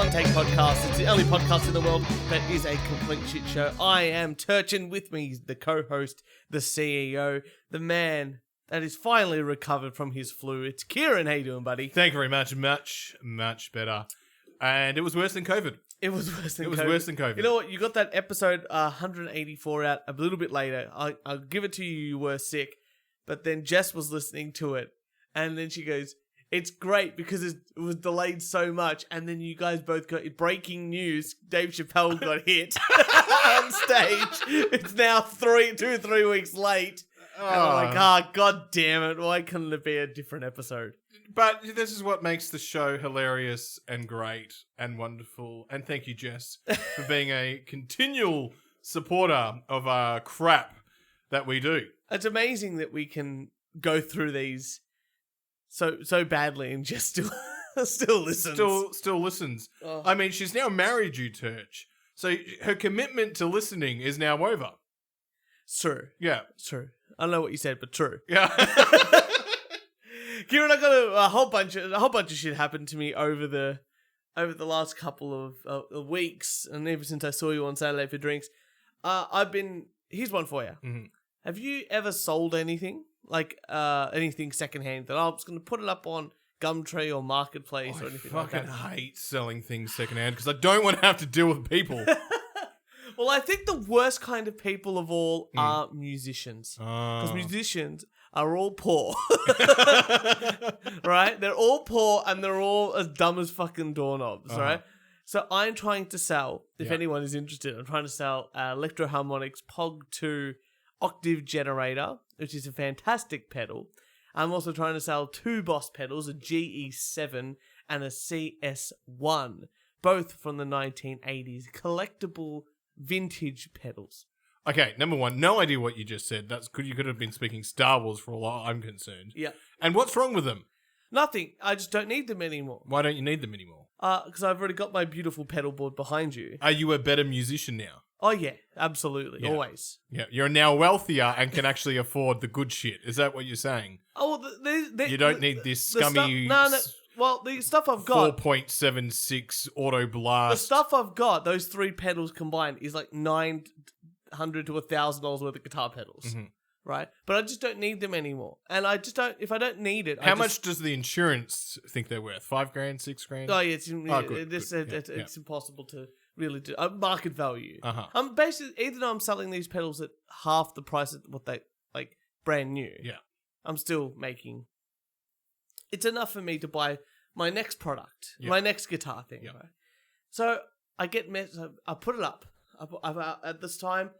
One Take Podcast. It's the only podcast in the world that is a complete shit show. I am Turch, and with me is the co-host, the CEO, the man that is finally recovered from his flu. It's Kieran. How you doing, buddy? Thank you very much. Much better. And it was worse than COVID. It was worse than COVID. It was worse than COVID. You know what? You got that episode 184 out a little bit later. I'll give it to you. You were sick. But then Jess was listening to it. And then she goes, it's great because it was delayed so much. And then you guys both got breaking news. Dave Chappelle got hit on stage. It's now 3 weeks late. And I'm like, God damn it. Why couldn't it be a different episode? But this is what makes the show hilarious and great and wonderful. And thank you, Jess, for being a continual supporter of our crap that we do. It's amazing that we can go through these so badly and just still listens. Still listens. Oh. I mean, she's now married you, Turch. So her commitment to listening is now over. It's true. Yeah. It's true. I don't know what you said, but true. Yeah. Kieran, I got a whole bunch of shit happened to me over the last couple of weeks, and ever since I saw you on Saturday for drinks. Here's one for you. Mm-hmm. Have you ever sold anything? Like anything secondhand that I'm just going to put it up on Gumtree or Marketplace or anything like that? I fucking hate selling things secondhand because I don't want to have to deal with people. Well, I think the worst kind of people of all are musicians. Because musicians are all poor. Right? They're all poor and they're all as dumb as fucking doorknobs, right? So I'm trying to sell, if anyone is interested, I'm trying to sell Electro Harmonix POG 2 octave generator, which is a fantastic pedal. I'm also trying to sell two Boss pedals, a GE7 and a CS1, both from the 1980s, collectible vintage pedals. Okay, number one, no idea what you just said. You could have been speaking Star Wars for all I'm concerned. Yeah. And what's wrong with them? Nothing. I just don't need them anymore. Why don't you need them anymore? Because I've already got my beautiful pedal board behind you. Are you a better musician now? Oh, yeah. Absolutely. Yeah. Always. Yeah, you're now wealthier and can actually afford the good shit. Is that what you're saying? Oh, You don't need this scummy... No. Well, the stuff I've got... 4.76 Auto Blast. The stuff I've got, those three pedals combined, is like $900 to $1,000 worth of guitar pedals. Mm-hmm. Right? But I just don't need them anymore. And I just don't... If I don't need it... How much does the insurance think they're worth? $5,000, $6,000? Oh, yeah. It's impossible to really do. Market value. I'm basically... Even though I'm selling these pedals at half the price of what they... Like, brand new. Yeah. I'm still making... It's enough for me to buy my next product. Yeah. My next guitar thing. Yeah. Right? So, I get... I put it up. At this time...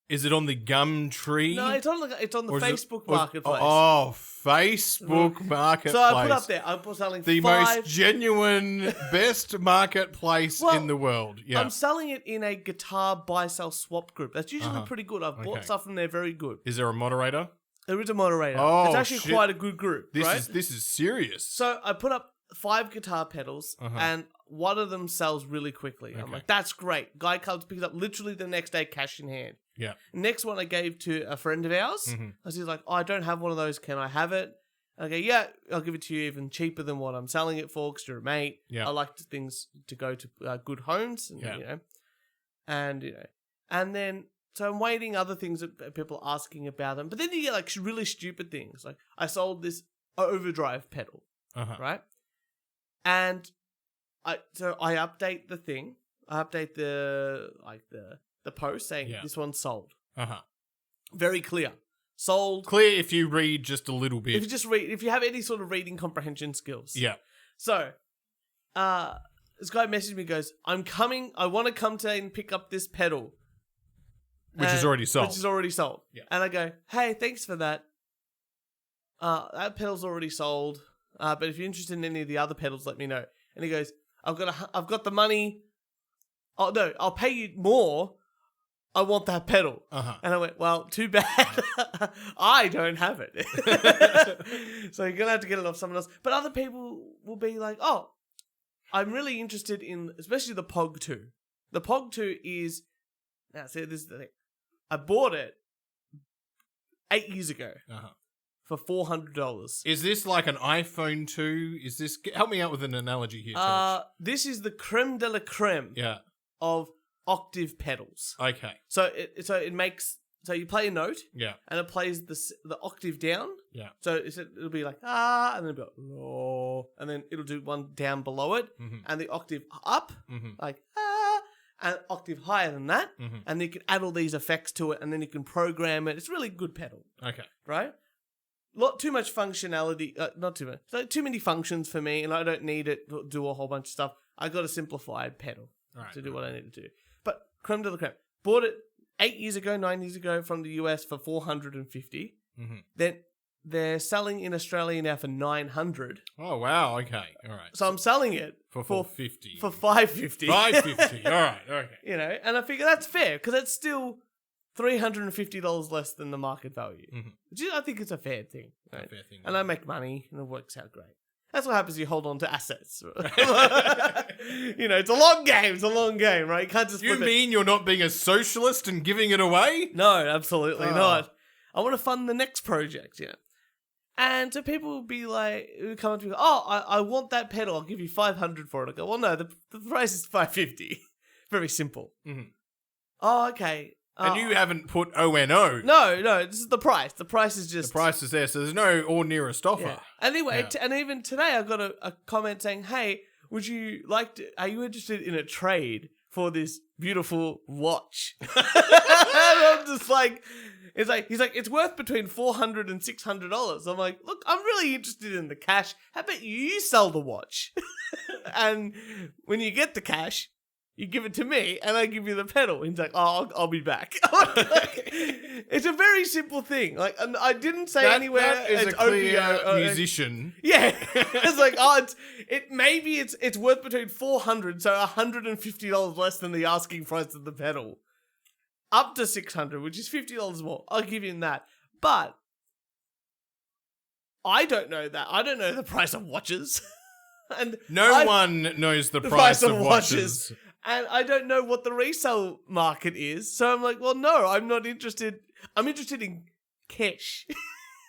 Is it on the Gumtree? No, it's on the Facebook Marketplace. Facebook Marketplace. So I put up there. I'm selling the most genuine, best marketplace in the world. Yeah. I'm selling it in a guitar buy-sell swap group. That's usually pretty good. I've bought stuff from there very good. Is there a moderator? There is a moderator. Oh, it's actually quite a good group. This is serious. So I put up 5 guitar pedals and one of them sells really quickly. Okay. I'm like, that's great. Guy comes, picks up literally the next day, cash in hand. Yeah. Next one I gave to a friend of ours. I was like, I don't have one of those. Can I have it? Okay, yeah, I'll give it to you even cheaper than what I'm selling it for because you're a mate. Yeah. I like things to go to good homes. And, and then, so I'm waiting other things that people are asking about them. But then you get like really stupid things. Like I sold this overdrive pedal, right? And I update the thing. I update the post saying this one's sold. Very clear. Sold. Clear if you read just a little bit. If you have any sort of reading comprehension skills. Yeah. So, this guy messaged me, goes, I'm coming, I want to come today and pick up this pedal. Which is already sold. Yeah. And I go, hey, thanks for that. That pedal's already sold. But if you're interested in any of the other pedals, let me know. And he goes, I've got the money. Oh no, I'll pay you more. I want that pedal. And I went, well, too bad. I don't have it. So you're going to have to get it off someone else. But other people will be like, oh, I'm really interested in, especially the POG 2. The POG 2 is, now see, this is the thing. I bought it 8 years ago for $400. Is this like an iPhone 2? Is this... Help me out with an analogy here, Turch. This is the creme de la creme of octave pedals. Okay. So it makes... So you play a note, and it plays the octave down. Yeah. So it'll be like and then it'll be like oh, and then it'll do one down below it, and the octave up, like and octave higher than that, and you can add all these effects to it, and then you can program it. It's a really good pedal. Okay. Right. Too much functionality. Not too much. So too many functions for me, and I don't need it to do a whole bunch of stuff. I got a simplified pedal to do what I need to do. But creme de la creme. Bought it 9 years ago from the US for $450. Then they're selling in Australia now for $900. Oh wow! Okay, all right. So I'm selling it for $450. For $550. $550. All right. Okay. You know, and I figure that's fair because it's still $350 less than the market value. Which I think it's a fair thing. Right? A fair thing. And I make money, and it works out great. That's what happens. You hold on to assets. You know, it's a long game. It's a long game, right? You can't just. You mean you're not being a socialist and giving it away? No, absolutely not. I want to fund the next project, And so people will be like, who come up to me, I want that pedal. I'll give you $500 for it. I go, well, no, the price is $550. Very simple. Oh, okay. And you haven't put ONO. No, this is the price. The price is just... The price is there, so there's no or nearest offer. Yeah. Anyway, and even today I got a comment saying, hey, would you like to... Are you interested in a trade for this beautiful watch? And I'm just like... He's like, it's worth between $400 and $600. I'm like, look, I'm really interested in the cash. How about you sell the watch? And when you get the cash... You give it to me, and I give you the pedal. He's like, I'll be back. It's a very simple thing. Like, and I didn't say anywhere that is it's a clear OPO, musician. Yeah, it's like, maybe it's worth between $400, so $150 less than the asking price of the pedal, up to $600, which is $50 more. I'll give you that, but I don't know that. I don't know the price of watches. And no one knows the price of watches. And I don't know what the resale market is. So I'm like, well, no, I'm not interested. I'm interested in cash.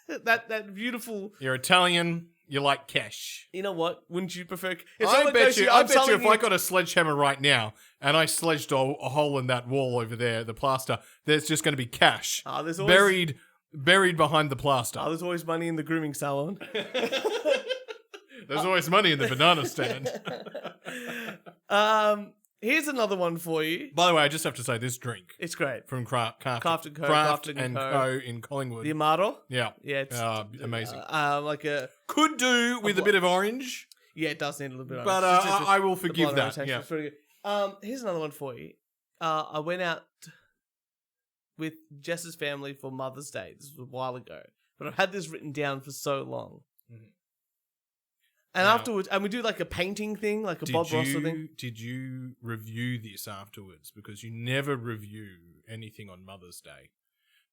that beautiful... You're Italian. You like cash. You know what? Wouldn't you prefer... I bet you if I got a sledgehammer right now and I sledged a hole in that wall over there, the plaster, there's just going to be cash. There's always... Buried behind the plaster. There's always money in the grooming salon. There's always money in the banana stand. Here's another one for you. By the way, I just have to say this drink. It's great. From Craft and Co. in Collingwood. The Amato? Yeah. Yeah, it's amazing. Could do with a bit of orange. Yeah, it does need a little bit of orange. But I will forgive that. Yeah. It's pretty good. Here's another one for you. I went out with Jess's family for Mother's Day. This was a while ago. But I've had this written down for so long. And afterwards, and we do like a painting thing, like a Bob Ross thing. Did you review this afterwards? Because you never review anything on Mother's Day.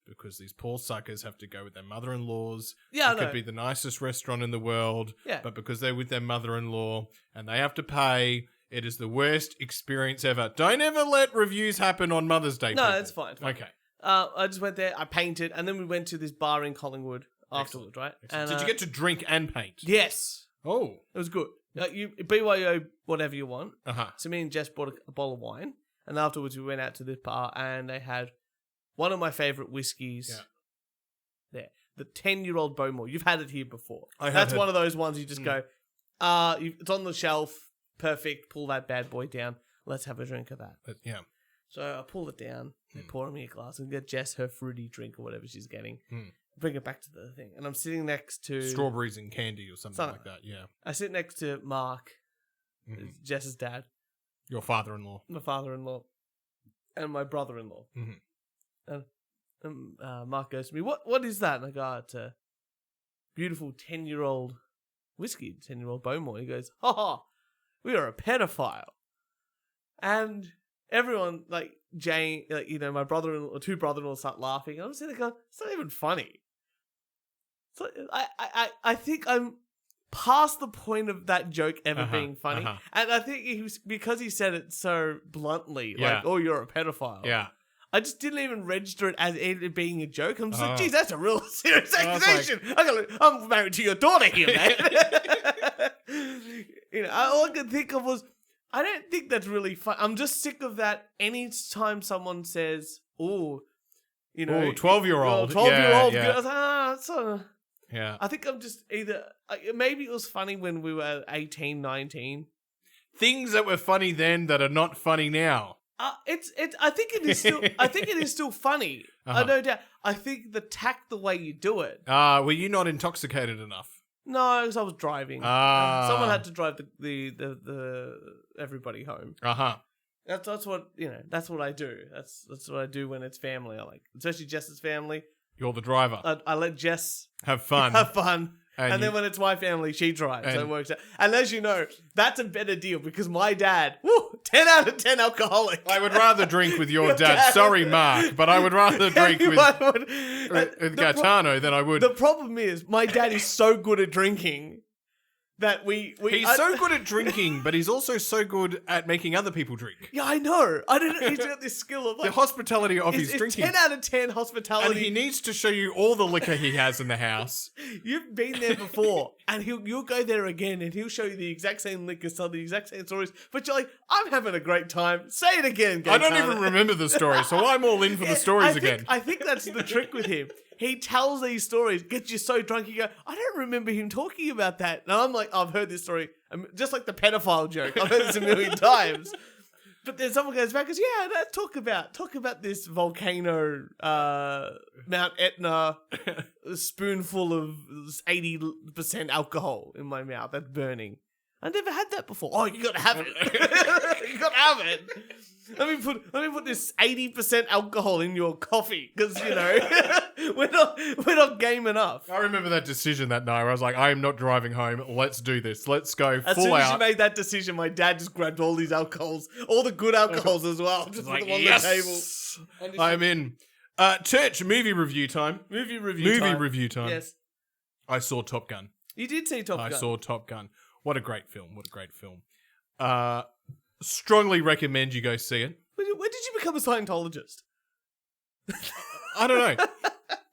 Because these poor suckers have to go with their mother-in-laws. Yeah, it could be the nicest restaurant in the world. Yeah. But because they're with their mother-in-law and they have to pay, it is the worst experience ever. Don't ever let reviews happen on Mother's Day. No, people. it's fine. Okay. I just went there, I painted, and then we went to this bar in Collingwood afterwards, right? And, did you get to drink and paint? Yes. Oh. It was good. You BYO whatever you want. Uh-huh. So me and Jess bought a bowl of wine, and afterwards we went out to this bar, and they had one of my favourite whiskies there. The 10-year-old Bowmore. You've had it here before. That's one of those ones you just go, it's on the shelf, perfect, pull that bad boy down, let's have a drink of that. Yeah. So I pull it down, they pour me a glass, and get Jess her fruity drink or whatever she's getting. Bring it back to the thing. And I'm sitting next to... Strawberries and candy or something like that, yeah. I sit next to Mark, Jess's dad. Your father-in-law. My father-in-law. And my brother-in-law. And Mark goes to me, what is that? And I go, it's a beautiful 10-year-old whiskey, 10-year-old Bowmore. He goes, we are a pedophile. And everyone, like Jane, my brother-in-law, two brother-in-laws start laughing. I'm sitting there going, it's not even funny. So I think I'm past the point of that joke ever being funny. And I think because he said it so bluntly, like, oh, you're a pedophile. Yeah. I just didn't even register it as it being a joke. I'm just like, geez, that's a real serious accusation. I'm married to your daughter here, man. All I could think of was, I don't think that's really fun. I'm just sick of that. Anytime someone says, "Oh, 12-year-old, 12-year-old," yeah. I think I'm just either maybe it was funny when we were 18, 19. Things that were funny then that are not funny now. I think it is still. I think it is still funny. No doubt. I think the way you do it. Were you not intoxicated enough? No, because I was driving. Someone had to drive the everybody home. That's what That's what I do. That's what I do when it's family. I like, especially Jess's family. You're the driver. I let Jess have fun. And then when it's my family, she drives. So it works out. And as you know, that's a better deal because my dad, 10 out of 10 alcoholic. I would rather drink with your dad. Sorry, Mark, but I would rather drink with Gaetano than I would. The problem is, my dad is so good at drinking that he's so good at drinking, but he's also so good at making other people drink. Yeah, I know. I don't know. He's got this skill of the hospitality of his drinking. 10 out of 10 hospitality. And he needs to show you all the liquor he has in the house. You've been there before, and you'll go there again, and he'll show you the exact same liquor, tell the exact same stories. But you're like, I'm having a great time. Say it again, Gaetano. I don't even remember the story, so I'm all in for the stories again. I think that's the trick with him. He tells these stories, gets you so drunk, you go, I don't remember him talking about that. And I'm like, I've heard this story, just like the pedophile joke. I've heard this a million times. But then someone goes back and goes, yeah, let's talk about this volcano, Mount Etna, a spoonful of 80% alcohol in my mouth that's burning. I never had that before. Oh, you gotta have it. You gotta have it. Let me put this 80% alcohol in your coffee because we're not game enough. I remember that decision that night where I was like, I am not driving home. Let's do this. Let's go full out. As soon as you made that decision, my dad just grabbed all these alcohols, all the good alcohols as well, just put them on the table. I'm in. Turch, movie review time. Movie review time. Yes. I saw Top Gun. You did see Top Gun. I saw Top Gun. What a great film. Strongly recommend you go see it. When did you become a Scientologist? I don't know.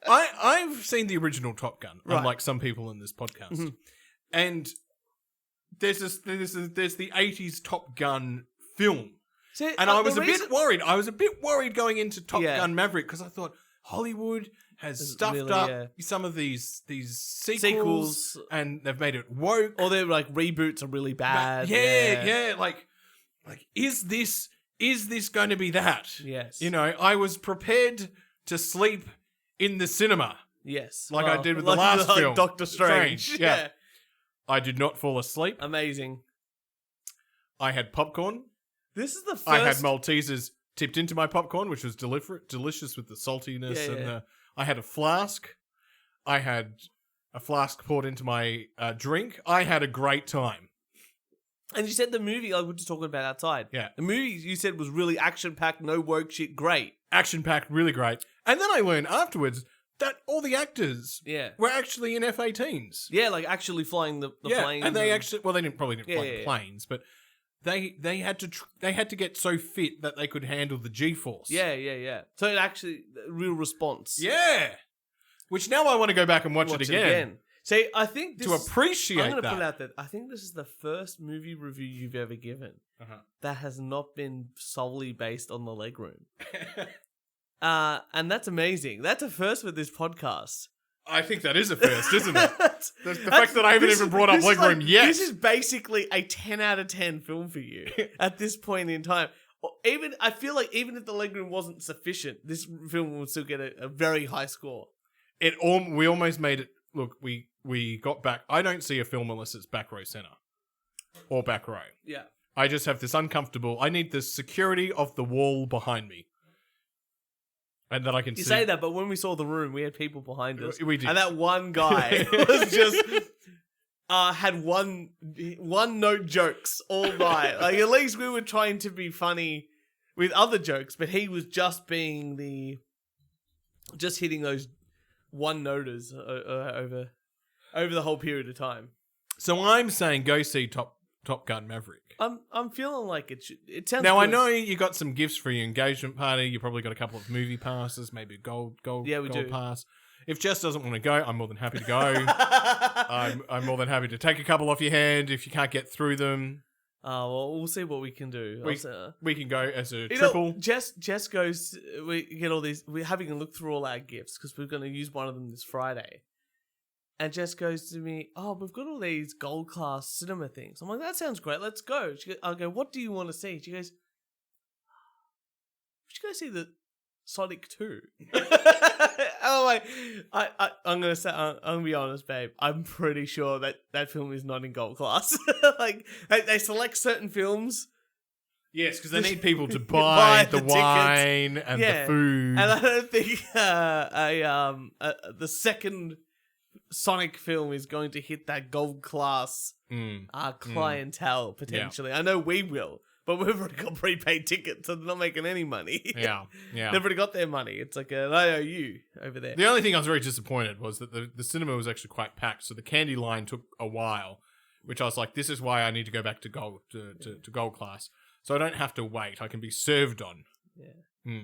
I've seen the original Top Gun, right, unlike some people in this podcast. Mm-hmm. And there's the 80s Top Gun film. So, and I was a bit worried. I was a bit worried going into Top Gun Maverick because I thought Hollywood has stuffed up some of these sequels and they've made it woke. Or their like reboots are really bad. Like is this going to be that? Yes. I was prepared to sleep in the cinema. Yes. Like I did with the last film. Doctor Strange. Yeah. I did not fall asleep. Amazing. I had popcorn. This is the first... I had Maltesers tipped into my popcorn, which was delicious with the saltiness. I had a flask. I had a flask poured into my drink. I had a great time. And you said the movie, we're just talking about outside. Yeah. The movie you said was really action-packed, no woke shit, great. Action-packed, really great. And then I learned afterwards that all the actors were actually in F-18s. Yeah, like actually flying the planes. And they actually, well, they probably didn't fly planes, but they had to get so fit that they could handle the G-force. Yeah. So it actually, real response. Yeah. Which now I want to go back and watch it again. See, I think this to appreciate that. I'm going to put out that I think this is the first movie review you've ever given that has not been solely based on the legroom. And that's amazing. That's a first with this podcast. I think that is a first, isn't it? The fact that I haven't even brought up legroom yet. This is basically a 10 out of 10 film for you at this point in time. I feel like even if the legroom wasn't sufficient, this film would still get a very high score. We almost made it. Look, we got back. I don't see a film unless it's back row center or back row. Yeah. I just have this uncomfortable. I need the security of the wall behind me. And that I can see. You say that, but when we saw The Room, we had people behind us. We did. And that one guy was just... had one note jokes all night. Like, at least we were trying to be funny with other jokes, but he was just being just hitting those one-noters over the whole period of time. So I'm saying go see Top Top Gun Maverick. I'm feeling like it sounds Now, good. I know you got some gifts for your engagement party. You probably got a couple of movie passes, maybe a gold pass. If Jess doesn't want to go, I'm more than happy to go. I'm more than happy to take a couple off your hand if you can't get through them. Well, we'll see what we can do. We can go as a triple. Jess goes. We get all these. We're having a look through all our gifts because we're going to use one of them this Friday. And Jess goes to me, "Oh, we've got all these gold class cinema things." I'm like, "That sounds great. Let's go." I go, "What do you want to see?" She goes, "We should go see the Sonic 2." I'm like, I'm gonna be honest, babe. I'm pretty sure that film is not in gold class. Like they select certain films. Yes, because they need people to buy the wine and the food. And I don't think the second Sonic film is going to hit that gold class clientele potentially. I know we will. But we've already got prepaid tickets, so they're not making any money. Yeah. They've already got their money. It's like an IOU over there. The only thing I was very disappointed was that the cinema was actually quite packed, so the candy line took a while, which I was like, this is why I need to go back to gold to gold class, so I don't have to wait. I can be served on. Yeah.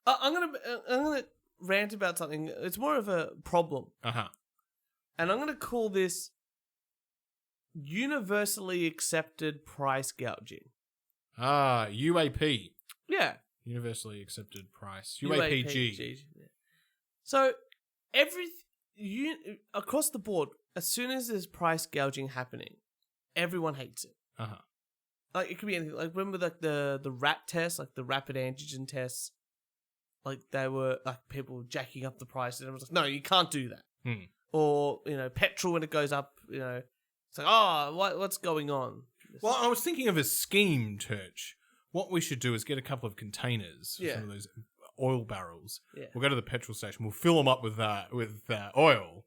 I'm gonna rant about something. It's more of a problem. And I'm gonna call this universally accepted price gouging. UAP. Yeah. Universally accepted price. UAPG. So, across the board, as soon as there's price gouging happening, everyone hates it. Like, it could be anything. Like, remember the RAT test, like the rapid antigen tests? Like, they were, like, people jacking up the price, and everyone's like, no, you can't do that. Or, petrol when it goes up, it's like, oh, what's going on? Well, I was thinking of a scheme, Turch. What we should do is get a couple of containers, some of those oil barrels. Yeah. We'll go to the petrol station. We'll fill them up with oil.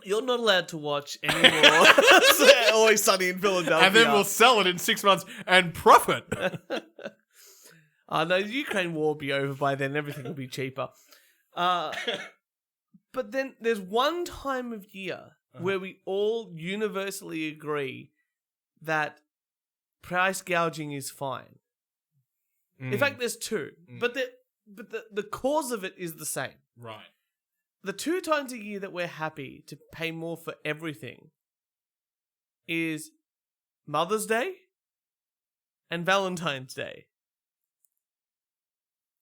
You're not allowed to watch anymore. Always Sunny in Philadelphia. And then we'll sell it in 6 months and profit. No, the Ukraine war will be over by then. Everything will be cheaper. But then there's one time of year where we all universally agree that price gouging is fine. In fact, there's two, but the cause of it is the same. Right. The 2 times a year that we're happy to pay more for everything is Mother's Day and Valentine's Day.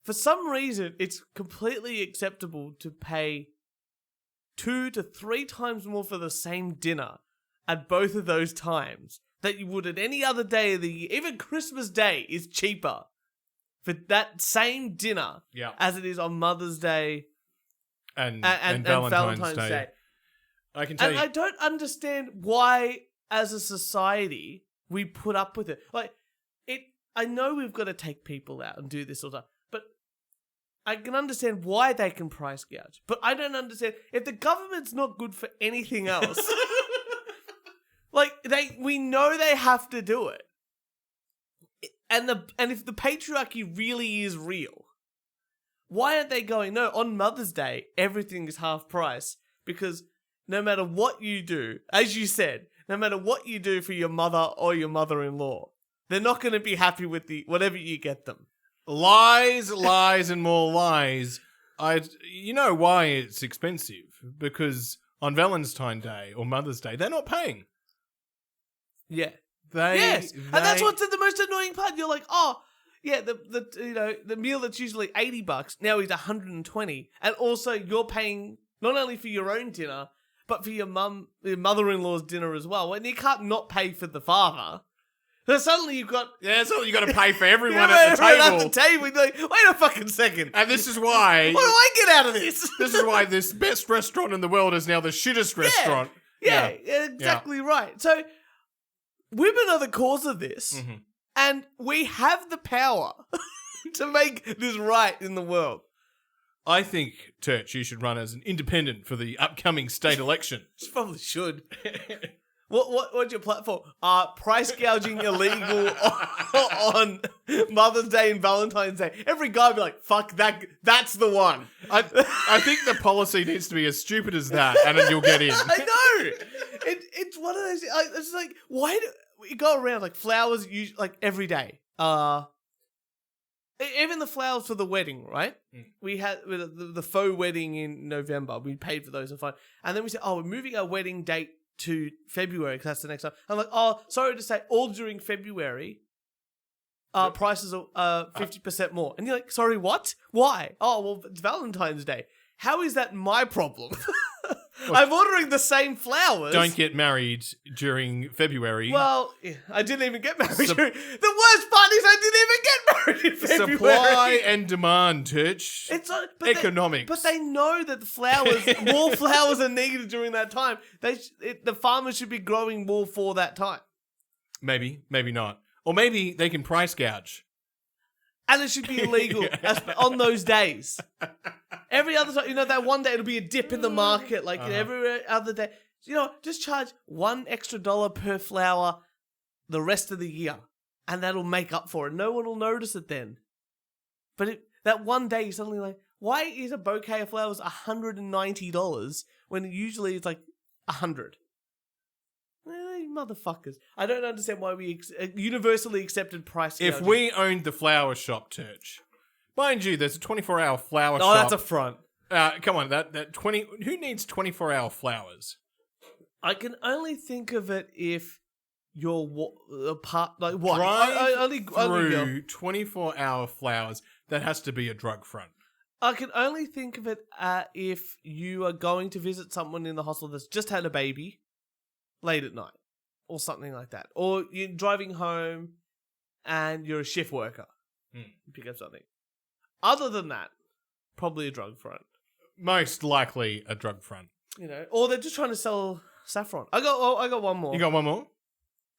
For some reason, it's completely acceptable to pay 2 to 3 times more for the same dinner at both of those times that you would at any other day of the year. Even Christmas Day is cheaper for that same dinner as it is on Mother's Day and Valentine's Day. I can tell you. I don't understand why, as a society, we put up with it. Like, I know we've got to take people out and do this all the time, but I can understand why they can price gouge. But I don't understand if the government's not good for anything else. Like, we know they have to do it. And if the patriarchy really is real, why aren't they going, no, on Mother's Day, everything is half price? Because no matter what you do, as you said, no matter what you do for your mother or your mother-in-law, they're not going to be happy with whatever you get them. Lies, and more lies. You know why it's expensive? Because on Valentine's Day or Mother's Day, they're not paying. Yeah. And that's what's the most annoying part. You're like, oh, yeah, the meal that's usually $80 now is $120, and also you're paying not only for your own dinner but for your mother-in-law's dinner as well. And you can't not pay for the father. So suddenly you've got to pay for everyone at the table. At the table, you're like, wait a fucking second. And this is why. What do I get out of this? This is why this best restaurant in the world is now the shittest restaurant. Yeah, exactly right. So women are the cause of this, and we have the power to make this right in the world. I think, Turch, you should run as an independent for the upcoming state election. You probably should. What's your platform? Price gouging illegal on Mother's Day and Valentine's Day. Every guy will be like, fuck, that's the one. I think the policy needs to be as stupid as that, and then you'll get in. I know. It's one of those. It's like, why we go around like flowers like every day. Even the flowers for the wedding, right? We had the faux wedding in November. We paid for those and fine. And then we said, oh, we're moving our wedding date to February because that's the next time. I'm like, oh, sorry to say, all during February, prices are 50% more. And you're like, sorry, what? Why? Oh, well, it's Valentine's Day. How is that my problem? I'm ordering the same flowers. Don't get married during February. Well, yeah, I didn't even get married. The worst part is I didn't even get married in February. Supply and demand, Turch. It's economics. But they know that the flowers, more flowers are needed during that time. The farmers should be growing more for that time. Maybe not. Or maybe they can price gouge. And it should be illegal on those days. Every other time, that one day it'll be a dip in the market, like every other day. Just charge $1 extra per flower the rest of the year, and that'll make up for it. No one will notice it then. But that one day, you're suddenly like, why is a bouquet of flowers $190 when usually it's like $100? Motherfuckers. I don't understand why we universally accepted price gouging. If we owned the flower shop, Turch, mind you, there's a 24-hour flower shop. Oh, that's a front. Come on, that 20. Who needs 24-hour flowers? I can only think of it if you're part like what? Drive through 24-hour flowers. That has to be a drug front. I can only think of it if you are going to visit someone in the hospital that's just had a baby late at night. Or something like that. Or you're driving home and you're a shift worker. You pick up something. Other than that, probably a drug front. Most likely a drug front. Or they're just trying to sell saffron. I got one more. You got one more?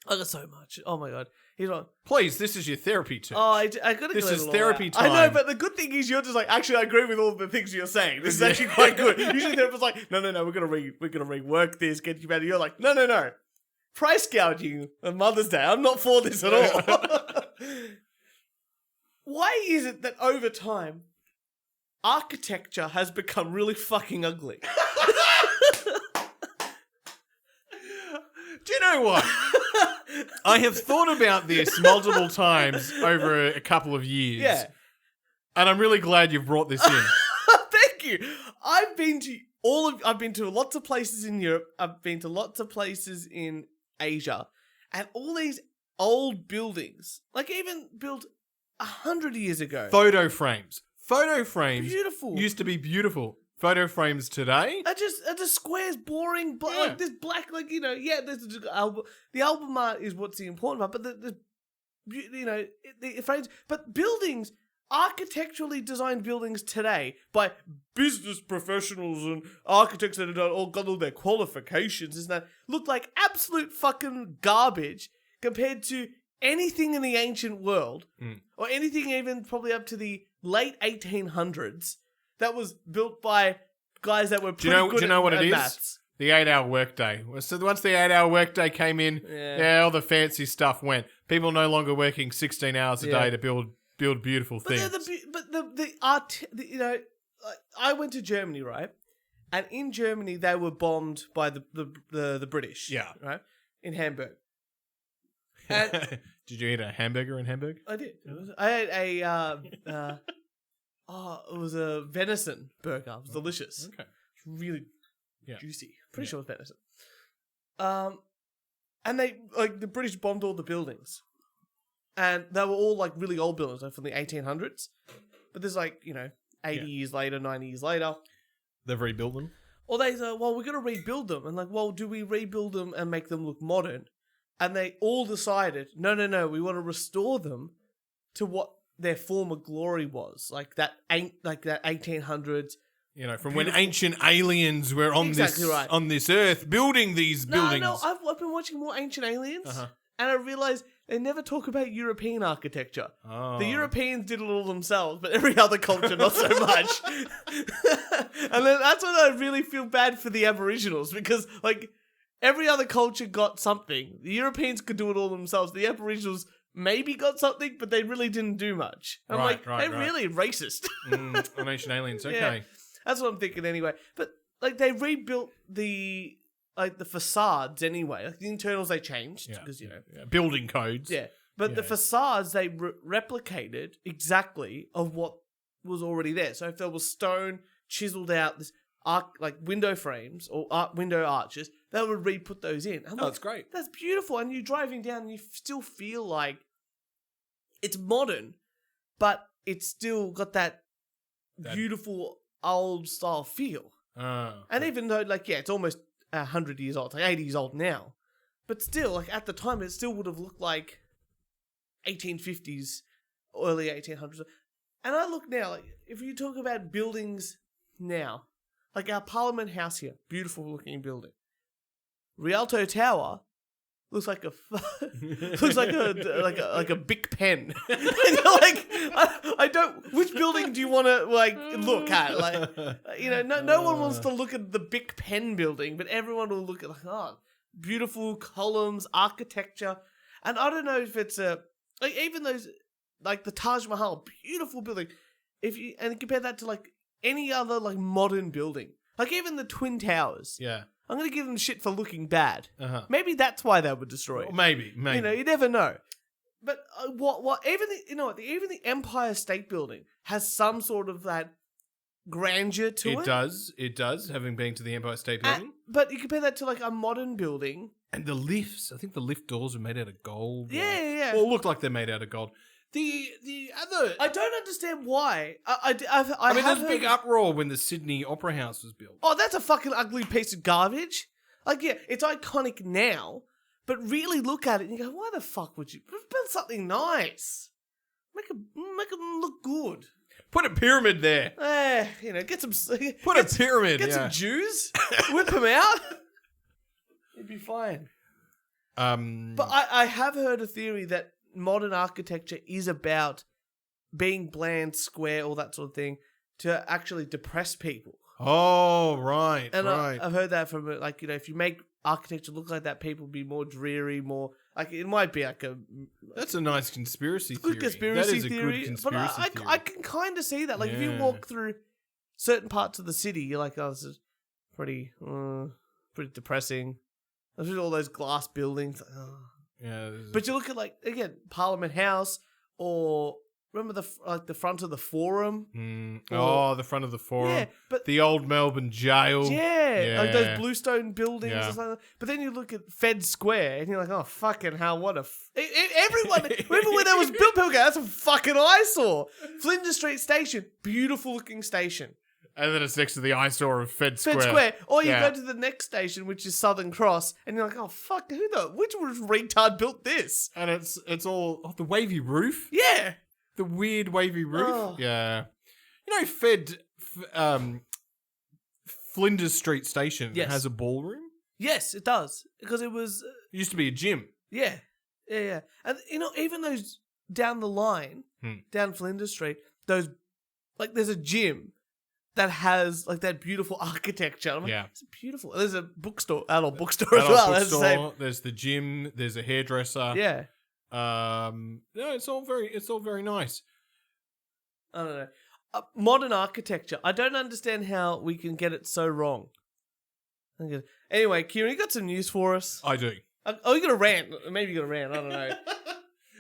I got so much. Oh my God. Here's one. Please, this is your therapy too. Oh, I got to. This is therapy time. I know, but the good thing is you're just like, actually, I agree with all the things you're saying. This is actually quite good. Usually therapists like, no, we're gonna rework this, get you better. You're like, no. Price gouging on Mother's Day. I'm not for this at all. Why is it that over time, architecture has become really fucking ugly? Do you know what? I have thought about this multiple times over a couple of years. Yeah. And I'm really glad you've brought this in. Thank you. I've been to lots of places in Europe. I've been to lots of places in Asia, and all these old buildings, like even built 100 years ago. Photo frames. Beautiful. Used to be beautiful. Photo frames today are just squares, boring, like this black, like there's the album art is what's the important part, but the frames, but buildings. Architecturally designed buildings today by business professionals and architects that have got all their qualifications, isn't that? Look like absolute fucking garbage compared to anything in the ancient world, or anything even probably up to the late 1800s that was built by guys that were pretty good do you know what it is? Maths. The 8-hour workday. So once the 8-hour workday came in, all the fancy stuff went. People no longer working 16 hours a day to build beautiful things. But the art, I went to Germany, right? And in Germany, they were bombed by the British. Yeah. Right? In Hamburg. And did you eat a hamburger in Hamburg? I did. I ate it was a venison burger. It was delicious. Okay. Really juicy. Pretty sure it was venison. And they, the British bombed all the buildings. And they were all really old buildings, from the 1800s. But there's 80 years later, 90 years later. They've rebuilt them? Or they say, well, we're going to rebuild them. And do we rebuild them and make them look modern? And they all decided, no, we want to restore them to what their former glory was. That 1800s. From when ancient aliens were on this earth building these buildings. No, I've been watching more Ancient Aliens. And I realized they never talk about European architecture. Oh. The Europeans did it all themselves, but every other culture not so much. And then that's when I really feel bad for the Aboriginals, because every other culture got something. The Europeans could do it all themselves. The Aboriginals maybe got something, but they really didn't do much. I'm they're really racist. On Ancient Aliens, okay. Yeah, that's what I'm thinking anyway. But they rebuilt the like the facades anyway. Like the internals they changed because building codes. Yeah, but the facades they replicated exactly of what was already there. So if there was stone chiseled out, this like window frames or window arches, they would re-put those in. That's great. That's beautiful. And you're driving down and you still feel like it's modern, but it's still got that beautiful old style feel. And even though, like, it's almost 100 years old, like 80 years old now, but still, like, at the time, it still would have looked like 1850s, early 1800s. And I look now, like, if you talk about buildings now, like our Parliament House here, beautiful looking building. Rialto Tower looks like a big pen. And you're like, I don't. Which building do you want to like look at? Like, no one wants to look at the Big Pen building, but everyone will look at beautiful columns, architecture, and I don't know if it's like even those like the Taj Mahal, beautiful building. If you compare that to like any other like modern building, like even the Twin Towers. Yeah. I'm going to give them shit for looking bad. Maybe that's why they were destroyed. Well, maybe. You never know. But even the Empire State Building has some sort of that grandeur to it. It does, having been to the Empire State Building. But you compare that to like a modern building. And the lifts, I think the lift doors are made out of gold. Yeah. Or look like they're made out of gold. The other... I don't understand why. I mean, there was a big uproar when the Sydney Opera House was built. Oh, that's a fucking ugly piece of garbage. Like, it's iconic now, but really look at it and you go, why the fuck would you build something nice? Make them look good. Put a pyramid there. Get some... Put a pyramid, Get some Jews, whip them out. It'd be fine. But I have heard a theory that modern architecture is about being bland, square, all that sort of thing, to actually depress people. Oh, right, and right. I've heard that from, like, if you make architecture look like that, people be more dreary, more, like, it might be like a... That's a nice conspiracy theory. Good conspiracy theory. Good conspiracy theory. I can kind of see that. Like, if you walk through certain parts of the city, you're like, oh, this is pretty depressing. There's all those glass buildings. Oh. Yeah, but you look at, like, again, Parliament House, or remember the front of the Forum? The front of the Forum. Yeah, but the old Melbourne jail. Yeah, like those bluestone buildings or something. But then you look at Fed Square, and you're like, oh, fucking hell, what a... Everyone, even when that was built, people go, that's a fucking eyesore. Flinders Street Station, beautiful looking station. And then it's next to the eyesore of Fed Square. Fed Square. Or you go to the next station, which is Southern Cross, and you're like, oh, fuck, which retard built this? And it's all... the wavy roof? Yeah. The weird wavy roof? Oh. Yeah. Flinders Street Station has a ballroom? Yes, it does. Because it was... it used to be a gym. Yeah. And, even those down the line, down Flinders Street, those... Like, there's a gym that has like that beautiful architecture. I'm like, it's beautiful. There's a bookstore, adult bookstore as well. There's the gym. There's a hairdresser. Yeah. It's all very nice. I don't know. Modern architecture. I don't understand how we can get it so wrong. Anyway, Kieran, you got some news for us? I do. You got a rant? Maybe you got a rant. I don't know.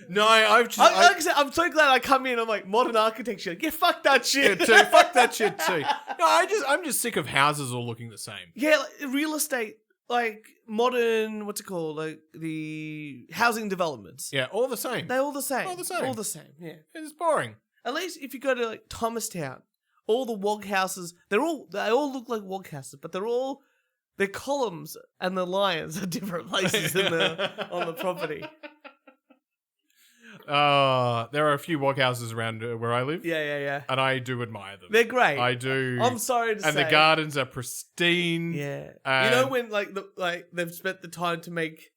No, I'm so glad I come in. I'm like, modern architecture. Yeah, fuck that shit. Yeah, too. Fuck that shit too. No, I'm just sick of houses all looking the same. Yeah, like real estate, like modern, what's it called? Like the housing developments. Yeah, all the same. They're all the same. All the same. All the same. Yeah, it's boring. At least if you go to like Thomastown, all the wog houses, they all look like wog houses, but their columns and the lions are different places on the property. There are a few wog houses around where I live. Yeah. And I do admire them. They're great. I do. I'm sorry to say. And the gardens are pristine. Yeah. When they've spent the time to make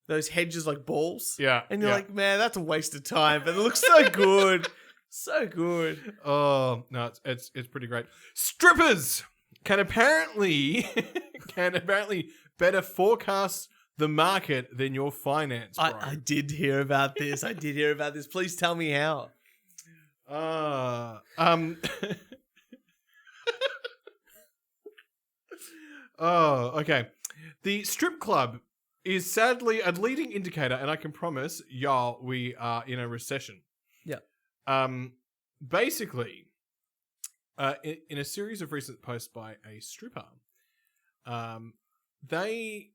those hedges like balls? Yeah. And you're like, man, that's a waste of time. But it looks so good. So good. Oh, no, it's pretty great. Strippers can apparently better forecast the market than your finance, bro. I did hear about this. Please tell me how. Okay. The strip club is sadly a leading indicator, and I can promise y'all we are in a recession. Yeah. Basically, in a series of recent posts by a stripper, they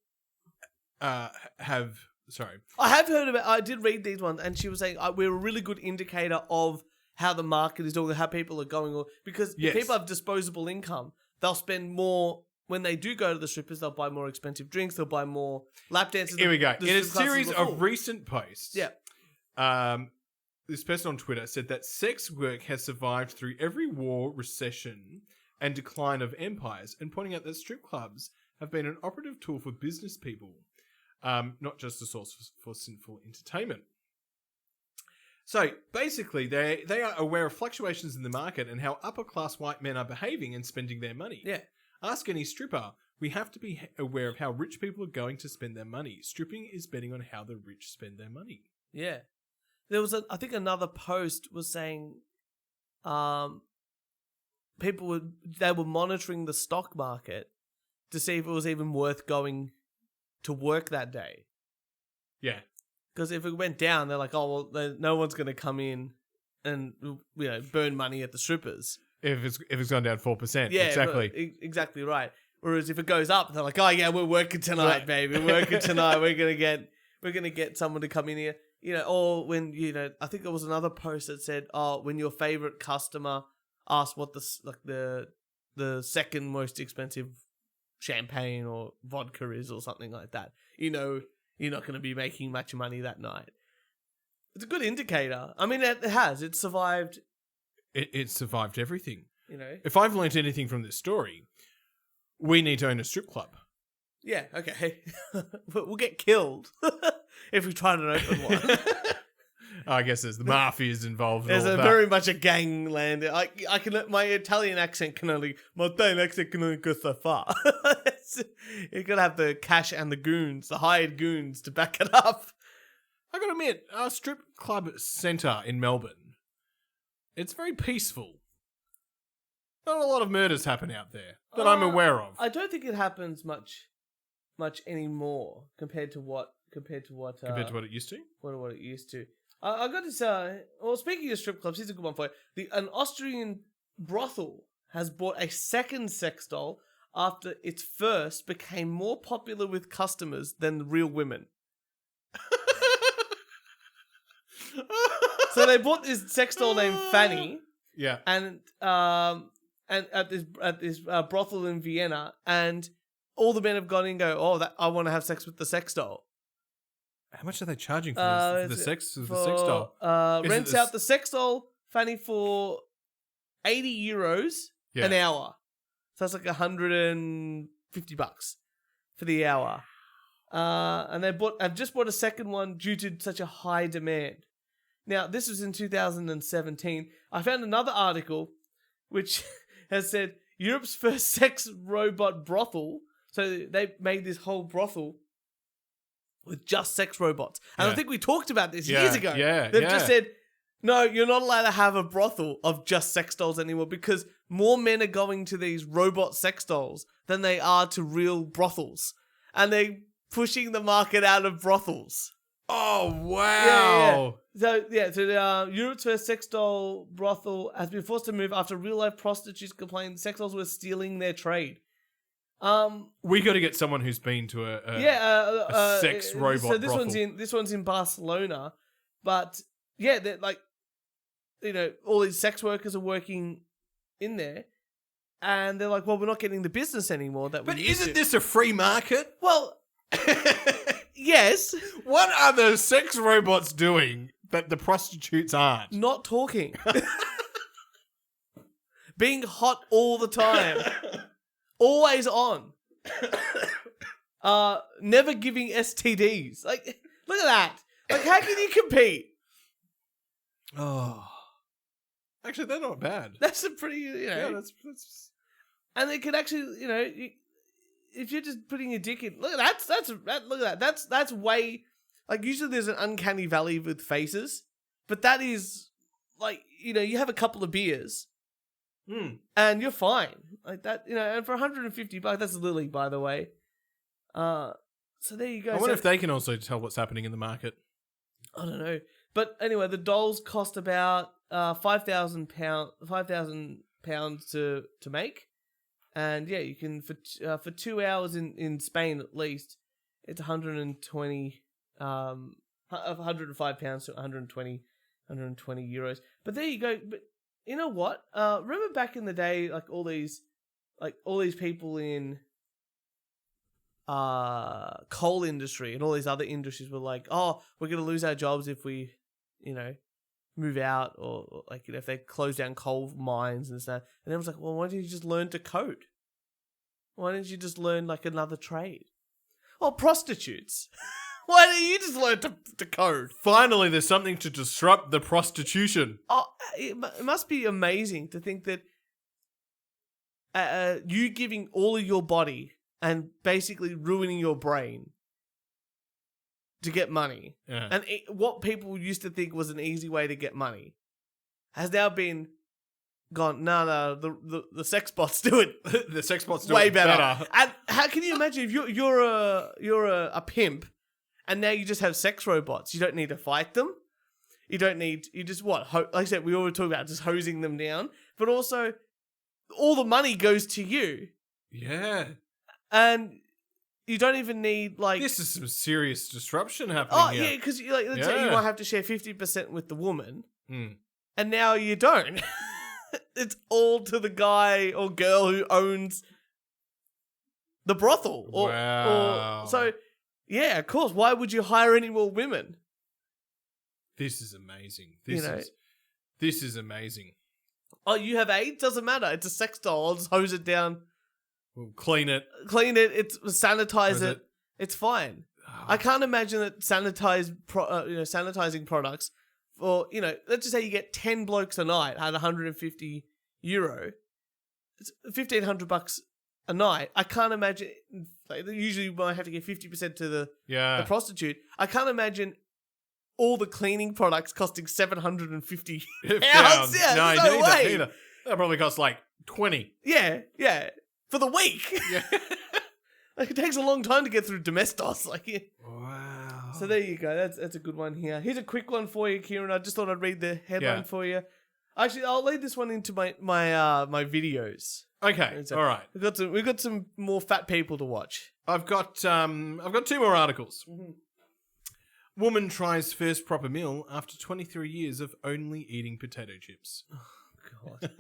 have... Sorry. I have heard about... I did read these ones, and she was saying we're a really good indicator of how the market is doing, how people are going. Because if people have disposable income, they'll spend more... When they do go to the strippers, they'll buy more expensive drinks, they'll buy more lap dances. Here we go. In a series of recent posts, this person on Twitter said that sex work has survived through every war, recession, and decline of empires, and pointing out that strip clubs have been an operative tool for business people, not just a source for sinful entertainment. So basically, they are aware of fluctuations in the market and how upper-class white men are behaving and spending their money. Yeah. Ask any stripper. We have to be aware of how rich people are going to spend their money. Stripping is betting on how the rich spend their money. Yeah. There was, I think another post was saying people were monitoring the stock market to see if it was even worth going to work that day. Yeah. Because if it went down, they're like, oh, well, no one's going to come in and burn money at the strippers. If it's gone down 4%. Yeah, exactly. Exactly right. Whereas if it goes up, they're like, oh yeah, we're working tonight, baby. We're working tonight. We're gonna get someone to come in here. Or when I think there was another post that said, oh, when your favorite customer asks what the second most expensive champagne or vodka is or something like that, you're not going to be making much money that night. It's a good indicator. I mean, it's survived. It survived everything. If I've learnt anything from this story, we need to own a strip club. Yeah, okay. We'll get killed if we try to open one. I guess there's the mafia's involved. There's very much a gangland. My Italian accent can only go so far. You're gonna have the cash and the goons, the hired goons, to back it up. I gotta admit, our strip club centre in Melbourne, it's very peaceful. Not a lot of murders happen out there that I'm aware of. I don't think it happens much anymore compared to what it used to. What it used to. I got to say, well, speaking of strip clubs, here's a good one for you. An Austrian brothel has bought a second sex doll after its first became more popular with customers than the real women. So they bought this sex doll named Fanny. Yeah. And at this brothel in Vienna, and all the men have gone in and go, oh, I want to have sex with the sex doll. How much are they charging for the sex doll? Rents out the sex doll, Fanny, for €80 an hour. So that's like $150 for the hour. And I've just bought a second one due to such a high demand. Now, this was in 2017. I found another article which has said Europe's first sex robot brothel. So they made this whole brothel with just sex robots. And I think we talked about this years ago. They've just said, no, you're not allowed to have a brothel of just sex dolls anymore because more men are going to these robot sex dolls than they are to real brothels. And they're pushing the market out of brothels. Oh, wow. So Europe's first sex doll brothel has been forced to move after real-life prostitutes complained sex dolls were stealing their trade. We got to get someone who's been to a sex robot so brothel. This one's in Barcelona, but they're like, all these sex workers are working in there, and they're like, well, we're not getting the business anymore. But isn't this a free market? Well, yes. What are the sex robots doing that the prostitutes aren't? Not talking. Being hot all the time. Always on. Never giving STDs. Like, look at that. Like, how can you compete? Oh. Actually, they're not bad. That's a pretty, Yeah, that's... And they could actually, if you're just putting your dick in, look at that. Look at that. That's way, like, usually there's an uncanny valley with faces, but that is like, you have a couple of beers, and you're fine like that. And for $150, that's Lily, by the way. So there you go. I wonder if they can also tell what's happening in the market. I don't know. But anyway, the dolls cost about £5,000 to make. And yeah, you can for 2 hours in Spain at least, it's 120 £105 to 120 euros. But there you go. But you know what? Remember back in the day, like all these people in coal industry and all these other industries were like, oh, we're gonna lose our jobs if we, move out, or like if they close down coal mines and stuff. And I was like, well, why don't you just learn to code? Why don't you just learn like another trade? Or prostitutes. Why don't you just learn to code? Finally, there's something to disrupt the prostitution. Oh, it must be amazing to think that you giving all of your body and basically ruining your brain to get money. Yeah. And what people used to think was an easy way to get money has now been gone, no, the sex bots do it. The sex bots do way it better. And how can you imagine if you're a pimp and now you just have sex robots? You don't need to fight them. You just what? Like I said, we already talked about just hosing them down, but also all the money goes to you. Yeah. And you don't even need like... This is some serious disruption happening here. Oh, yeah, because let's say you might have to share 50% with the woman, and now you don't. It's all to the guy or girl who owns the brothel. Wow. So, yeah, of course. Why would you hire any more women? This is amazing. This is amazing. Oh, you have AIDS? Doesn't matter. It's a sex doll. I'll just hose it down. We'll clean it. It's sanitize it. It's fine. Oh. I can't imagine that sanitizing products for, let's just say you get 10 blokes a night at €150. It's $1,500 a night. I can't imagine. Like, usually you might have to give 50% to the prostitute. I can't imagine all the cleaning products costing £750. Pounds. Yeah, No, no way. Neither. That probably costs like 20. Yeah. For the week. Yeah. Like, it takes a long time to get through Domestos. Wow. So there you go. That's a good one here. Here's a quick one for you, Kieran. I just thought I'd read the headline for you. Actually, I'll lead this one into my videos. Okay. So all right. We've got some more fat people to watch. I've got 2 more articles. Mm-hmm. Woman tries first proper meal after 23 years of only eating potato chips. Oh, God.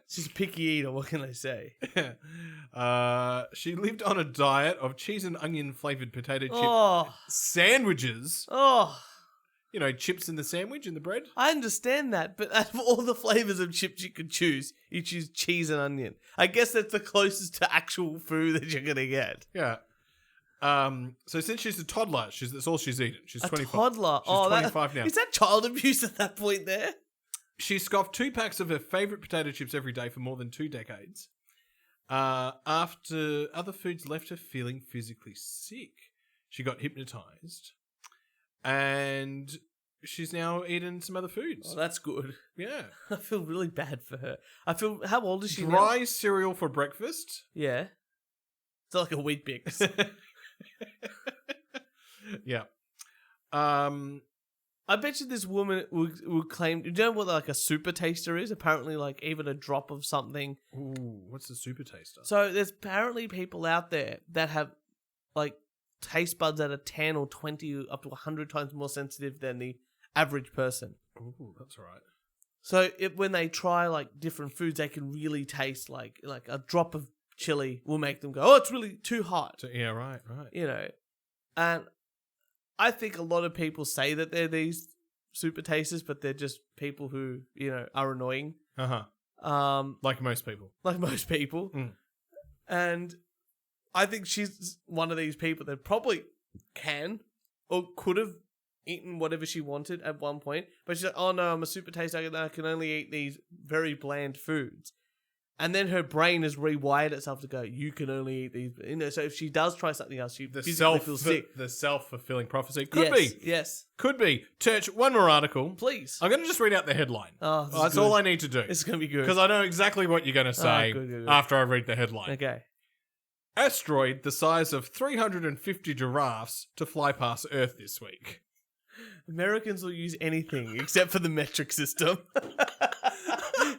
She's a picky eater, what can I say? She lived on a diet of cheese and onion flavoured potato chip sandwiches. Oh. Chips in the sandwich, in the bread. I understand that, but out of all the flavours of chips you could choose, you choose cheese and onion. I guess that's the closest to actual food that you're going to get. Yeah. So since she's a toddler, that's all she's eaten. She's 25. Toddler? She's 25 now. Is that child abuse at that point there? She scoffed 2 packs of her favourite potato chips every day for more than 2 decades. After other foods left her feeling physically sick, she got hypnotised, and she's now eaten some other foods. Oh, that's good. Yeah. I feel really bad for her. How old is she now? Dry cereal for breakfast. Yeah. It's like a Wheat Bix. Yeah. I bet you this woman would claim... Do you know what like a super taster is? Apparently like even a drop of something. Ooh, what's a super taster? So there's apparently people out there that have like taste buds that are 10 or 20 up to 100 times more sensitive than the average person. Ooh, that's right. So when they try like different foods, they can really taste like a drop of chili will make them go, oh, it's really too hot. Yeah, right. And I think a lot of people say that they're these super tasters, but they're just people who, are annoying. Like most people. Mm. And I think she's one of these people that probably can or could have eaten whatever she wanted at one point, but she's like, oh no, I'm a super taster, I can only eat these very bland foods. And then her brain has rewired itself to go, you can only eat these. So if she does try something else, she physically feels sick. The self-fulfilling prophecy. Could be. Yes. Could be. Turch, one more article. Please. I'm going to just read out the headline. Oh, that's all I need to do. It's going to be good. Because I know exactly what you're going to say good. after I read the headline. Okay. asteroid the size of 350 giraffes to fly past Earth this week. Americans will use anything except for the metric system. I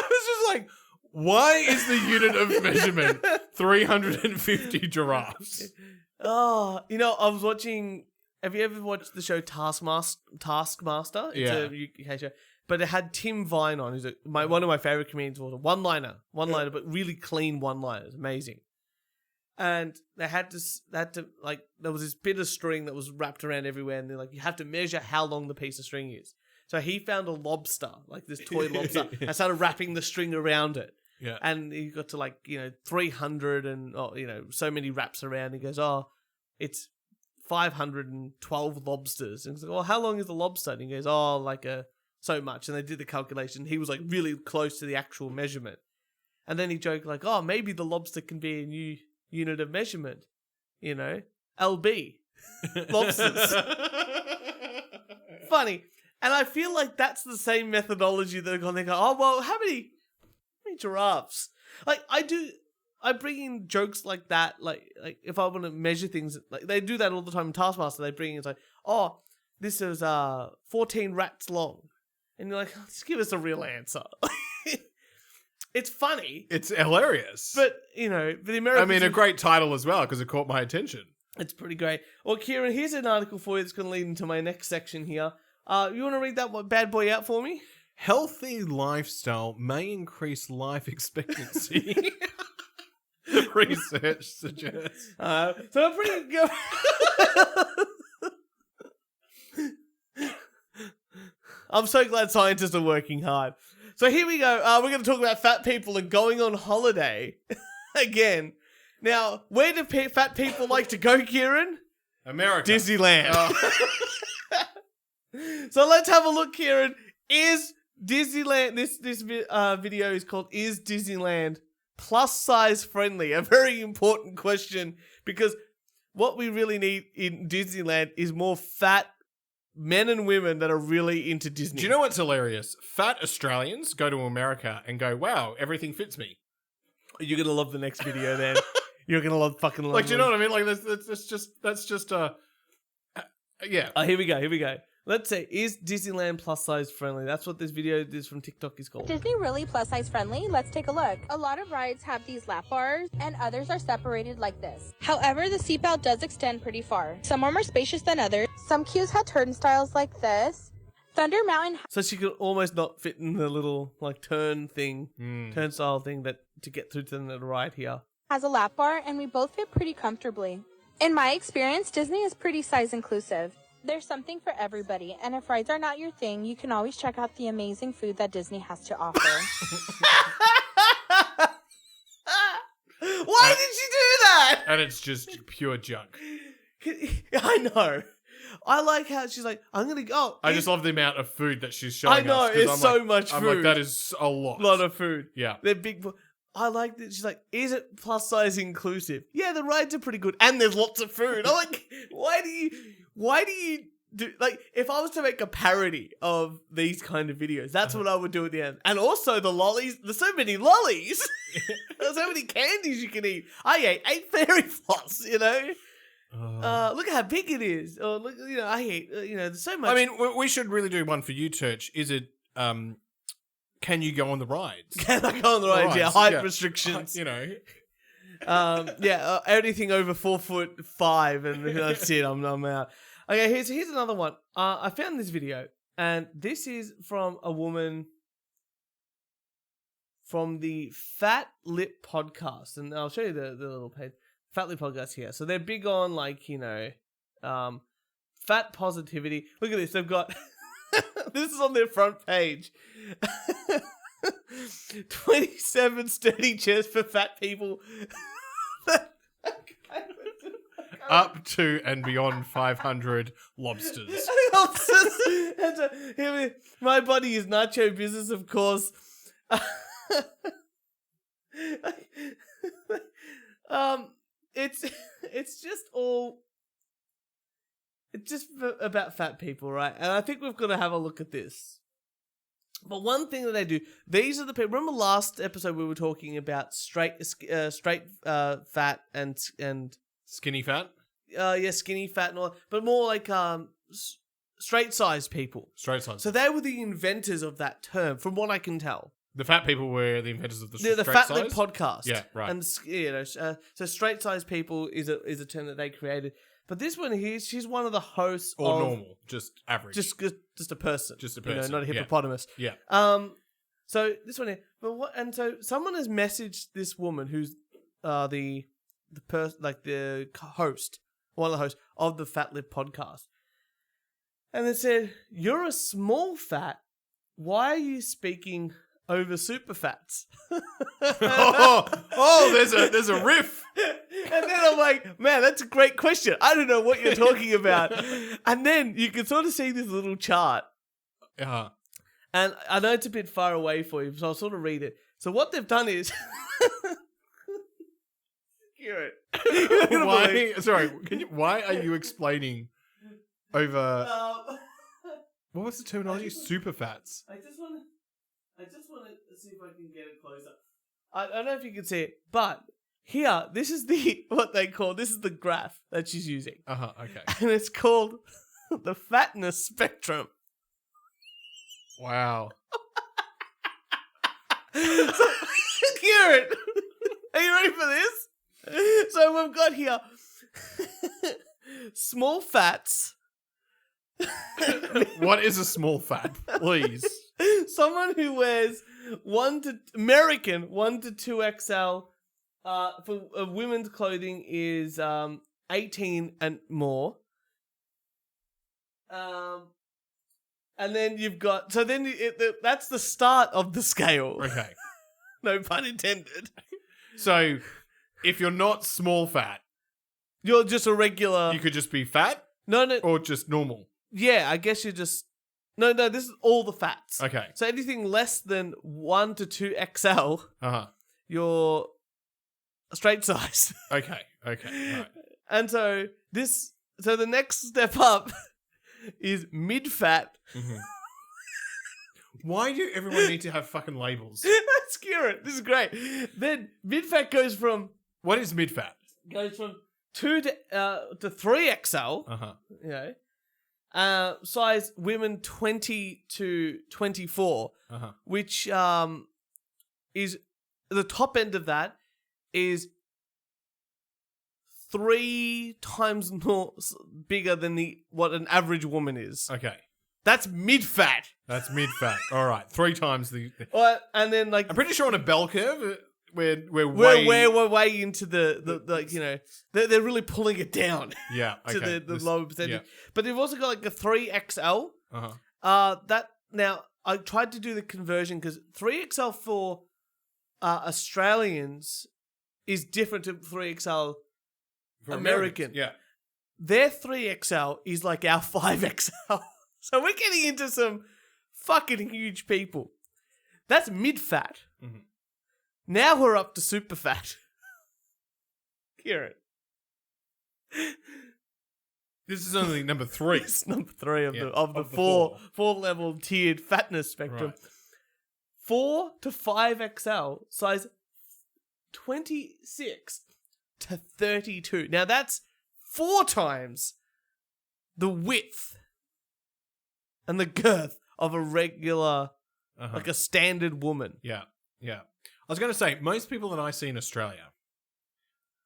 was just like, why is the unit of measurement 350 giraffes? Oh, I was watching... Have you ever watched the show Taskmaster? It's a UK show. But it had Tim Vine on, who's one of my favorite comedians. Was a one-liner, but really clean one-liners. Amazing. And they had to there was this bit of string that was wrapped around everywhere, and they're like, you have to measure how long the piece of string is. So he found a lobster, like this toy lobster, and started wrapping the string around it. Yeah. And he got to 300 and so many wraps around. He goes, it's 512 lobsters. And he's like, well, how long is the lobster? And he goes, so much. And they did the calculation. He was like really close to the actual measurement. And then he joked like, maybe the lobster can be a new unit of measurement. LB. Lobsters. Funny. And I feel like that's the same methodology that they go, how many giraffes? Like I bring in jokes like that, like if I want to measure things, like they do that all the time in Taskmaster. They bring in, it's like, this is 14 rats long. And you're like, just give us a real answer. It's funny. It's hilarious. But, the Americans... a great title as well, because it caught my attention. It's pretty great. Well, Kieran, here's an article for you that's going to lead into my next section here. You want to read that bad boy out for me? Healthy lifestyle may increase life expectancy. Research suggests. So I'm pretty good. I'm so glad scientists are working hard. So here we go. We're going to talk about fat people and going on holiday again. Now, where do fat people like to go, Kieran? America. Disneyland. So let's have a look, Kieran. Is Disneyland... This video is called Is Disneyland Plus Size Friendly? A very important question, because what we really need in Disneyland is more fat men and women that are really into Disney. Do you know what's hilarious? Fat Australians go to America and go, wow, everything fits me. You're going to love the next video then. You're going to love fucking love do you know what I mean? Like, that's just yeah. Here we go. Let's say, is Disneyland plus size friendly? That's what this video is from TikTok is called. Disney really plus size friendly? Let's take a look. A lot of rides have these lap bars, and others are separated like this. However, the seatbelt does extend pretty far. Some are more spacious than others. Some queues have turnstiles like this. Thunder Mountain... So she could almost not fit in the little, turnstile thing that to get through to the ride here. ...has a lap bar, and we both fit pretty comfortably. In my experience, Disney is pretty size inclusive. There's something for everybody, and if rides are not your thing, you can always check out the amazing food that Disney has to offer. Why did she do that? And it's just pure junk. I know. I like how she's like, I'm going to go. I just love the amount of food that she's showing us. I know, it's so much food. I'm like, that is a lot. A lot of food. Yeah. They're big. I like that. She's like, is it plus size inclusive? Yeah, the rides are pretty good. And there's lots of food. I'm like, why do you do, if I was to make a parody of these kind of videos, that's what I would do at the end. And also the lollies. There's so many lollies. There's so many candies you can eat. I ate 8 fairy floss, look at how big it is. Or look, I ate, there's so much. I mean, we should really do one for you, Turch. Is it, can you go on the rides? Can I go on the rides? Yeah, height restrictions. Anything over 4'5", and that's it. I'm out. Okay, here's another one. I found this video, and this is from a woman from the Fat Lip podcast, and I'll show you the little page. Fat Lip podcast here. So they're big on fat positivity. Look at this. They've got this is on their front page. 27 sturdy chairs for fat people. Up to and beyond 500 lobsters. My body is nacho business, of course. It's just about fat people, right? And I think we've got to have a look at this. But one thing that they do, these are the people. Remember last episode we were talking about straight fat and skinny fat. Skinny fat and all, but more like straight sized people. Straight sized. So they were the inventors of that term, from what I can tell. The fat people were the inventors of the the straight Fat size? Lip podcast. Yeah, right. And so straight sized people is a term that they created. But this one here, she's one of the hosts or normal, just average, just a person, not a hippopotamus. Yeah. So this one here, so someone has messaged this woman who's the person, like the host, one of the hosts of the Fat Lip podcast, and they said, "You're a small fat. Why are you speaking over super fats?" There's a riff. And then I'm like, man, that's a great question. I don't know what you're talking about. And then you can sort of see this little chart. Uh-huh. And I know it's a bit far away for you, so I'll sort of read it. So what they've done is... Kieran. Why are you explaining over... what was the terminology? Super fats. I just want to see if I can get it closer. I don't know if you can see it, but here, this is the graph that she's using. Okay. And it's called the fatness spectrum. Wow. So, Kieran, are you ready for this? So we've got here small fats. What is a small fat, please? Someone who wears 1 to 2XL. For women's clothing is 18 and more. And then you've got that's the start of the scale. Okay. No pun intended. So, if you're not small fat, you're just a regular. You could just be fat. No, or just normal. Yeah, I guess you're just. No. This is all the fats. Okay. So anything less than 1 to 2XL, you're straight size. Okay. Right. And so the next step up is mid fat. Mm-hmm. Why do everyone need to have fucking labels? That's Kieran. This is great. Then mid fat goes from. What is mid fat? Goes from 2 to 3XL. You know, size women 20 to 24, which is the top end of that is 3 times more bigger than what an average woman is. Okay. That's mid-fat. That's mid-fat. All right. 3 times the... And then like... I'm pretty sure on a bell curve, we're way into the you know, they're really pulling it down. Yeah. Okay. To the lower percentage. Yeah. But they've also got like a 3XL. That now, I tried to do the conversion because 3XL for Australians is different to 3XL for American. Yeah. Their 3XL is like our 5XL. So we're getting into some fucking huge people. That's mid-fat. Mm-hmm. Now we're up to super fat. Kieran. This is only number 3. It's number 3 of the four level tiered fatness spectrum. Right. 4 to 5XL, size 26 to 32. Now that's 4 times the width and the girth of a regular, like a standard woman. Yeah. I was going to say, most people that I see in Australia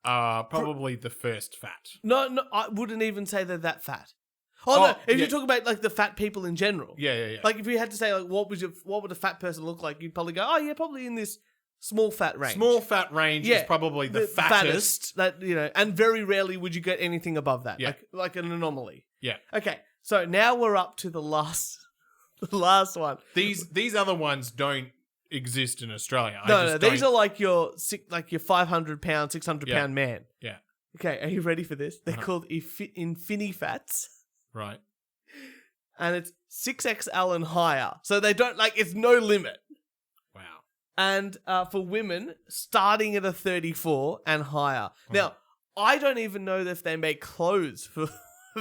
are probably the first fat. No, I wouldn't even say they're that fat. No, if you talk about like the fat people in general. Yeah. Like if you had to say like what would a fat person look like, you'd probably go, oh yeah, probably in this small fat range. Small fat range is probably the fattest. That, you know, and very rarely would you get anything above that. Yeah. Like an anomaly. Yeah. Okay. So now we're up to the last one. These other ones don't exist in Australia. No, these are like your 500 pound, 600 pound man. Yeah. Okay, are you ready for this? They're called Infinifats. Right. And it's 6XL and higher. So they don't it's no limit. Wow. And for women, starting at a 34 and higher. Now, I don't even know if they make clothes for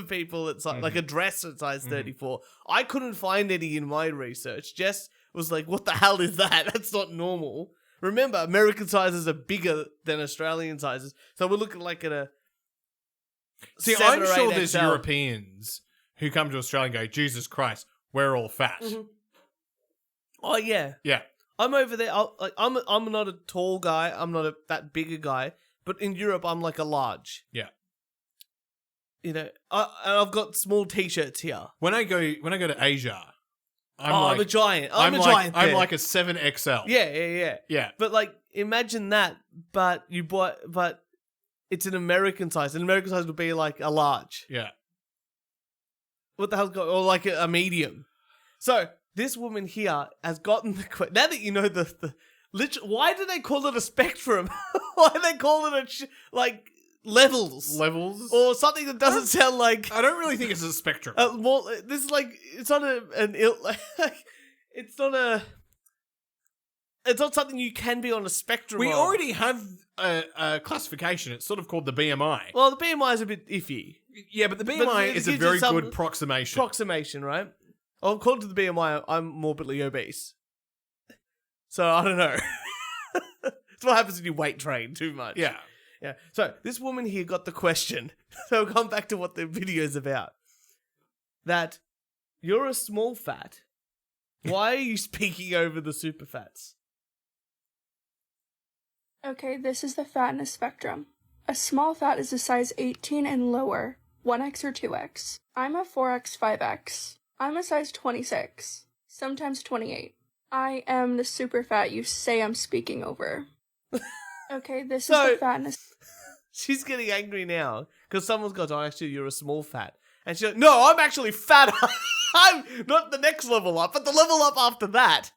people that's like a dress at size 34. I couldn't find any in my research. Jess was like, what the hell is that? That's not normal. Remember, American sizes are bigger than Australian sizes. So we're looking like at a See, 7 I'm or sure 8 there's XL. Europeans who come to Australia and go, Jesus Christ, we're all fat. Mhm. Oh, yeah. Yeah. I'm over there. I'm not a tall guy. I'm not that big a guy. But in Europe, I'm like a large. Yeah. You know, and I've got small t-shirts here. When I go to Asia, I'm a giant. I'm a giant. I'm there. like a 7XL. Yeah. Yeah. But like, imagine that. But it's an American size. An American size would be like a large. Yeah. What the hell's going? Or like a medium. So this woman here has gotten the question. Now that you know the why do they call it a spectrum? Why do they call it like levels? Levels? Or something that doesn't sound like. I don't really think it's a spectrum. This is like, it's not it's not something you can be on a spectrum. We of. already have a classification. It's sort of called the BMI. Well, the BMI is a bit iffy. Yeah, but the But BMI it is a gives you very some good approximation. Approximation, right? Well, according to the BMI, I'm morbidly obese. So I don't know. It's what happens when you weight train too much. Yeah. Yeah. So this woman here got the question. So we'll come back to what the video is about. That you're a small fat. Why are you speaking over the super fats? Okay, this is the fatness spectrum. A small fat is a size 18 and lower, 1X or 2X. I'm a 4X, 5X. I'm a size 26, sometimes 28. I am the super fat you say I'm speaking over. Okay, this is the fatness. She's getting angry now because someone's got, oh, actually, you're a small fat. And she's like, no, I'm actually fatter. I'm not the next level up, but the level up after that.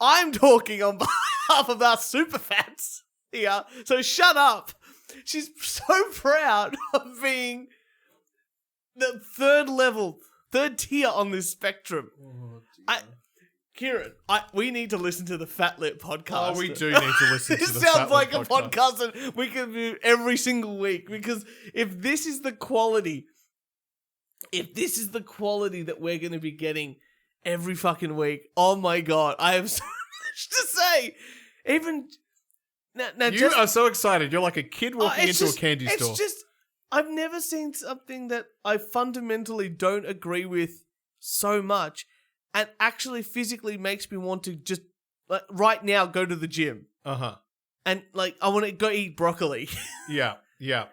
I'm talking on behalf of our super fats here. So shut up. She's so proud of being the third tier on this spectrum. Oh, Kieran, we need to listen to the Fat Lip podcast. Oh, we do need to listen to This the sounds Fat like Lip a podcast that we can do every single week, because if this is the quality that we're going to be getting every fucking week, oh my God, I have so much to say. Even now you are so excited. You're like a kid walking into a candy store. It's just, I've never seen something that I fundamentally don't agree with so much, and actually physically makes me want to just, like, right now go to the gym. Uh-huh. And, like, I want to go eat broccoli. Yeah.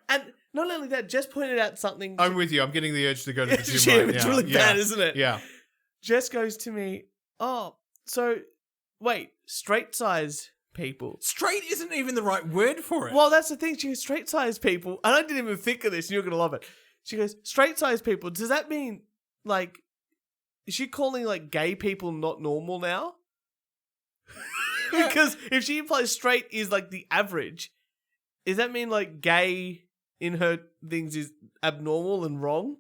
And not only that, Jess pointed out something. I'm with you. I'm getting the urge to go to the gym right It's now. really bad, isn't it? Yeah. Jess goes to me, oh, so, wait, straight size people. Straight isn't even the right word for it. Well, that's the thing. She goes, straight size people. And I didn't even think of this, and you're going to love it. She goes, straight size people. Does that mean, like, is she calling, like, gay people not normal now? Because if she implies straight is, like, the average, does that mean, like, gay in her things is abnormal and wrong?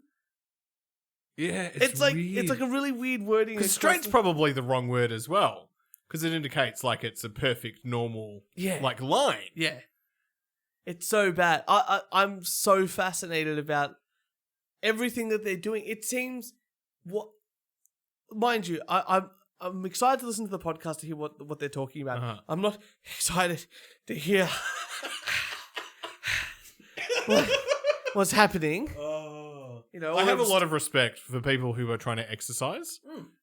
Yeah, It's like a really weird wording. Because straight's probably the wrong word as well. Because it indicates, like, it's a perfect, normal, like, line. Yeah. It's so bad. I'm so fascinated about everything that they're doing. It seems, mind you, I'm excited to listen to the podcast to hear what they're talking about. Uh-huh. I'm not excited to hear what's happening. You know, I have a lot of respect for people who are trying to exercise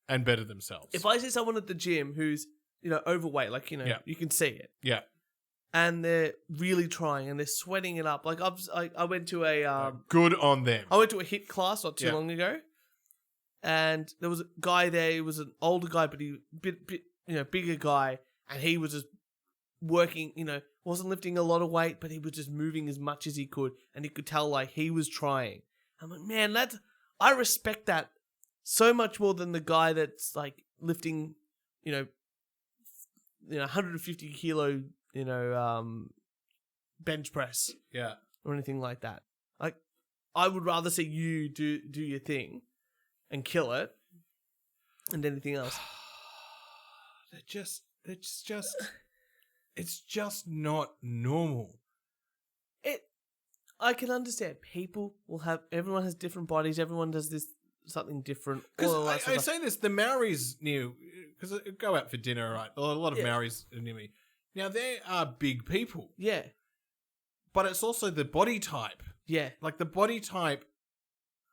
and better themselves. If I see someone at the gym who's, you know, overweight, like, you know, you can see it. Yeah. And they're really trying and they're sweating it up. Like, I went to a... good on them. I went to a HIIT class not too long ago. And there was a guy there. He was an older guy, but he bit you know, bigger guy. And he was just working, you know, wasn't lifting a lot of weight, but he was just moving as much as he could. And you could tell, like, he was trying. I'm like, man, I respect that so much more than the guy that's, like, lifting, you know, 150 kilo, you know, bench press. Yeah. Or anything like that. Like, I would rather see you do your thing and kill it than anything else. It's just not normal. I can understand. People will have, everyone has different bodies. Everyone does this, something different. Because I say this, the Maoris knew, because I go out for dinner, right? A lot of Maoris are near me. Now, they are big people. Yeah. But it's also the body type. Yeah. Like the body type.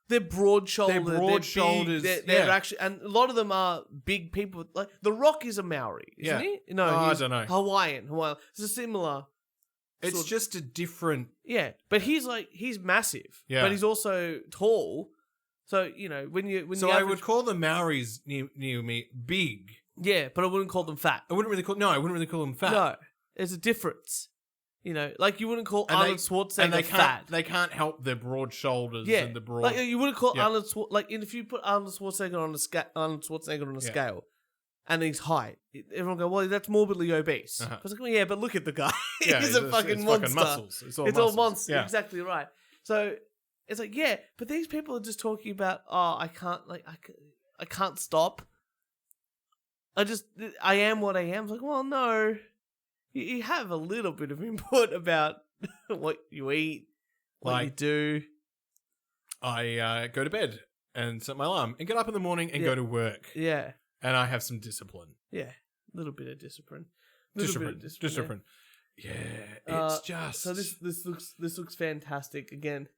They're broad-shouldered. They're broad-shoulders. They're actually, and a lot of them are big people. Like The Rock is a Maori, isn't he? No, I don't know. Hawaiian. It's a similar. It's just a different. Yeah, but he's massive. Yeah. But he's also tall. So when I would call the Maoris near me big. Yeah, but I wouldn't call them fat. I wouldn't really call them fat. No, there's a difference. Like you wouldn't call Arnold Schwarzenegger fat. They can't help their broad shoulders and the broad. Like you wouldn't call Arnold if you put Arnold Schwarzenegger on a scale, and his height, everyone go, well, that's morbidly obese. I was like, but look at the guy. He's a fucking monster. Fucking muscles. It's all monster. Yeah. Exactly right. So it's like, but these people are just talking about, I can't stop. I am what I am. It's like, well, no. You have a little bit of input about what you eat, what you do. I go to bed and set my alarm and get up in the morning and go to work. Yeah. And I have some discipline. Yeah. A little bit of discipline. Discipline. Yeah. It's just. So this looks fantastic. Again,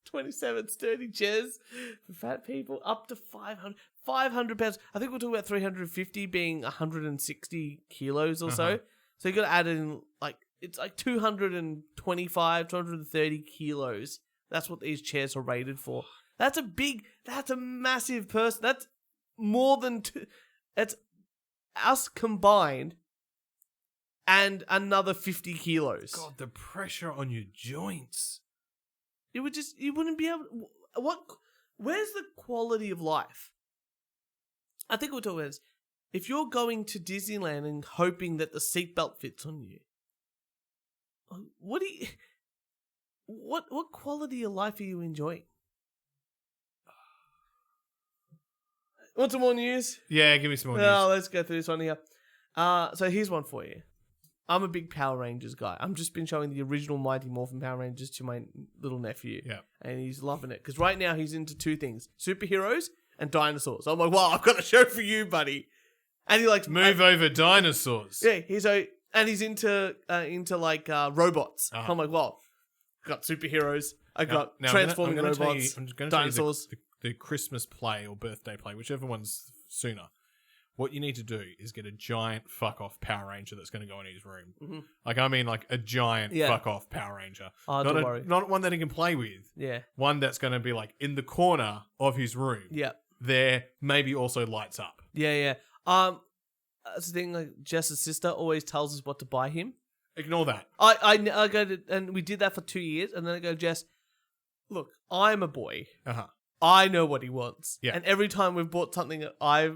27 sturdy chairs for fat people, up to 500 pounds. I think we're talking about 350 being 160 kilos or so. So you got to add in it's like 225, 230 kilos. That's what these chairs are rated for. That's a massive person. That's more than that's us combined and another 50 kilos. God, the pressure on your joints. You wouldn't be able. Where's the quality of life? I think we're talking about this. If you're going to Disneyland and hoping that the seatbelt fits on you, what quality of life are you enjoying? Want some more news? Yeah, give me some more news. Let's go through this one here. So here's one for you. I'm a big Power Rangers guy. I've just been showing the original Mighty Morphin Power Rangers to my little nephew. Yeah. And he's loving it. Because right now he's into two things. Superheroes and dinosaurs. I'm like, wow, I've got a show for you, buddy. And he likes... Move over dinosaurs. Yeah, he's into robots. I'm like, wow, I got superheroes. I got transforming robots, dinosaurs. The Christmas play or birthday play, whichever one's sooner. What you need to do is get a giant fuck-off Power Ranger that's going to go in his room. Mm-hmm. Like a giant fuck-off Power Ranger. Oh, don't worry. Not one that he can play with. Yeah. One that's going to be in the corner of his room. Yeah. There, maybe also lights up. Yeah. That's the thing, Jess's sister always tells us what to buy him. Ignore that. I go to, and we did that for 2 years, and then I go, Jess, look, I'm a boy. I know what he wants. Yeah. And every time we've bought something that I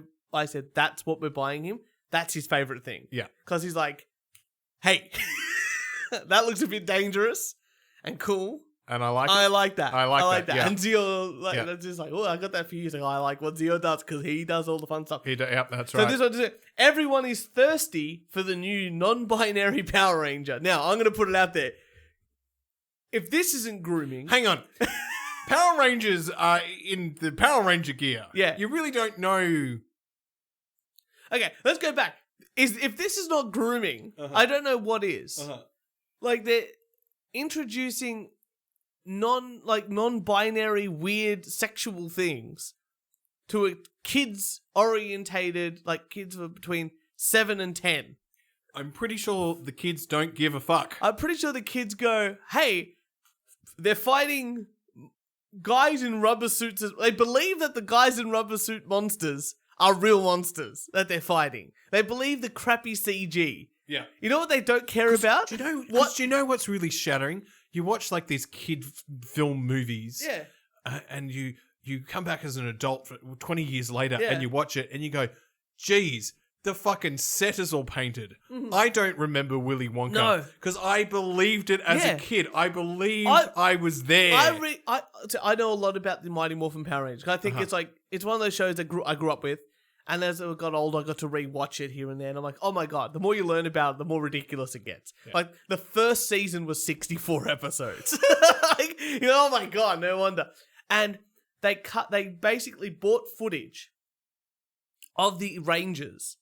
said, that's what we're buying him. That's his favorite thing. Yeah. Because he's like, hey, that looks a bit dangerous and cool. And I like it. I like that. I like that. Yeah. And Zio, that's just like, oh, I got that for you. He's like, I like what Zio does because he does all the fun stuff. Yep, that's right. So this one, everyone is thirsty for the new non-binary Power Ranger. Now, I'm going to put it out there. If this isn't grooming... Hang on. Power Rangers are in the Power Ranger gear. Yeah. You really don't know... Okay, let's go back. If this is not grooming, I don't know what is. They're introducing non-binary weird sexual things to a kids orientated, kids who are between 7 and 10. I'm pretty sure the kids don't give a fuck. I'm pretty sure the kids go, hey, they're fighting guys in rubber suits. They believe that the guys in rubber suit monsters are real monsters that they're fighting. They believe the crappy CG. Yeah. You know what they don't care about? Do you know what's really shattering? You watch these kid film movies. Yeah. And you come back as an adult 20 years later and you watch it and you go, geez, the fucking set is all painted. Mm-hmm. I don't remember Willy Wonka because I believed it as a kid. I believed I was there. I know a lot about the Mighty Morphin Power Rangers. I think it's one of those shows that I grew up with. And as I got older, I got to rewatch it here and there. And I'm like, oh my God, the more you learn about it, the more ridiculous it gets. Yeah. The first season was 64 episodes. Oh my God, no wonder. And They basically bought footage of the Rangers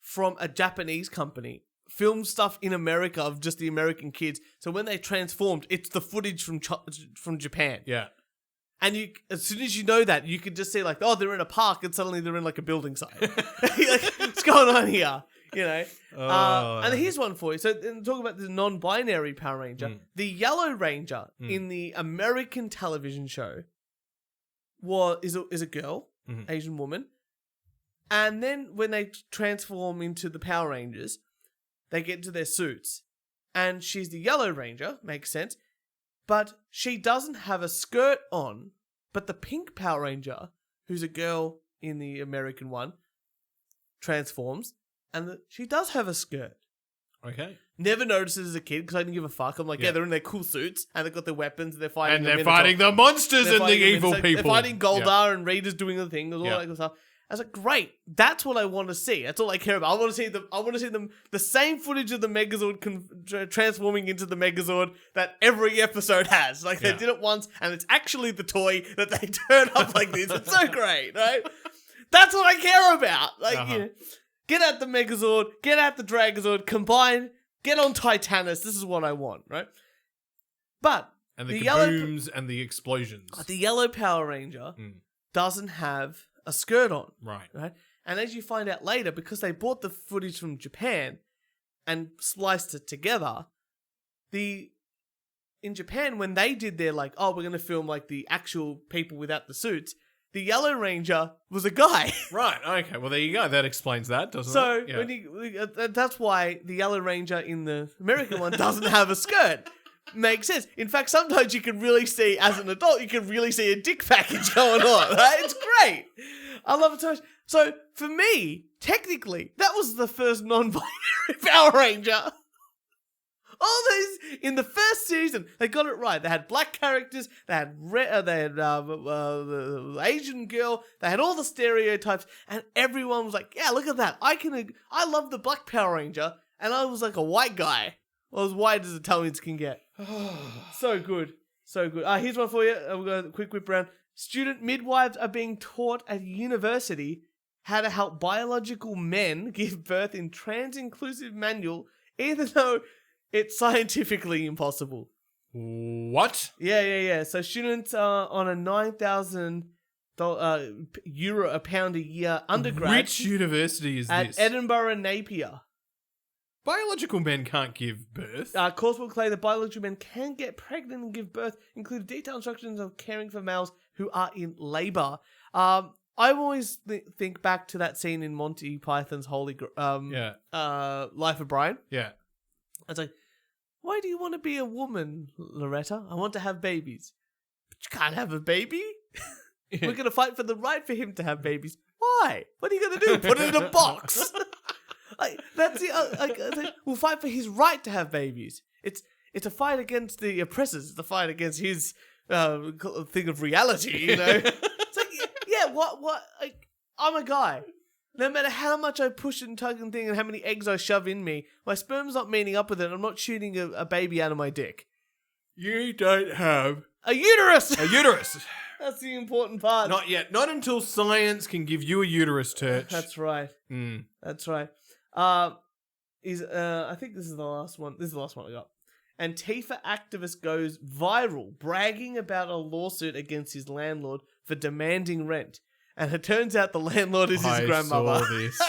from a Japanese company, filmed stuff in America of just the American kids. So when they transformed, it's the footage from Japan. Yeah. And you, as soon as you know that, you can just see like, oh, they're in a park, and suddenly they're in like a building site. Like, what's going on here? You know. And here's one for you. So talk about the non-binary Power Ranger. The Yellow Ranger in the American television show is a girl, Asian woman. And then when they transform into the Power Rangers, they get into their suits. And she's the Yellow Ranger, makes sense. But she doesn't have a skirt on. But the Pink Power Ranger, who's a girl in the American one, transforms. And she does have a skirt. Okay. Never noticed it as a kid because I didn't give a fuck. I'm like, yeah, they're in their cool suits and they've got their weapons and they're fighting. And they're fighting the monsters and the evil people. They're fighting Goldar and Rita's doing the thing and all that kind of stuff. I was like, great. That's what I want to see. That's all I care about. I want to see the same footage of the Megazord transforming into the Megazord that every episode has. Like they did it once, and it's actually the toy that they turn up like this. It's so great, right? That's what I care about. Like, you know, get out the Megazord, get out the Dragozord, combine, get on Titanus. This is what I want, right? But and the kabooms and the explosions. The Yellow Power Ranger doesn't have a skirt on. Right. And as you find out later, because they bought the footage from Japan and spliced it together, in Japan, when they did their like, oh, we're going to film like the actual people without the suits, the Yellow Ranger was a guy. Right, okay. Well, there you go. That explains that, doesn't it? So that's why the Yellow Ranger in the American one doesn't have a skirt. Makes sense. In fact, sometimes you can really see, as an adult, you can really see a dick package going on, right? It's great. I love it so much. So, for me, technically, that was the first non-binary Power Ranger. All these, in the first season, they got it right. They had black characters, they had the Asian girl, they had all the stereotypes, and everyone was like, yeah, look at that. I love the black Power Ranger, and I was like a white guy. Well, as white as Italians can get. So good. So good. Here's one for you. We'll go a quick whip round. Student midwives are being taught at university how to help biological men give birth in trans-inclusive manual, even though it's scientifically impossible. What? Yeah. So students are on a €9,000 euro a pound a year undergrad. Which university is at this? At Edinburgh and Napier. Biological men can't give birth. Course will claim that biological men can get pregnant and give birth, include detailed instructions on caring for males who are in labour. I always think back to that scene in Monty Python's Life of Brian. Yeah. It's like, why do you want to be a woman, Loretta? I want to have babies. But you can't have a baby. We're going to fight for the right for him to have babies. Why? What are you going to do? Put it in a box? Like, that's the we'll fight for his right to have babies. It's a fight against the oppressors. It's a fight against his thing of reality. You know, it's like what? Like, I'm a guy. No matter how much I push and tug and thing, and how many eggs I shove in me, my sperm's not meeting up with it. I'm not shooting a baby out of my dick. You don't have a uterus. A uterus. That's the important part. Not yet. Not until science can give you a uterus, Turch. That's right. That's right. I think this is the last one. This is the last one I got. Antifa activist goes viral, bragging about a lawsuit against his landlord for demanding rent. And it turns out the landlord is his grandmother. I saw this.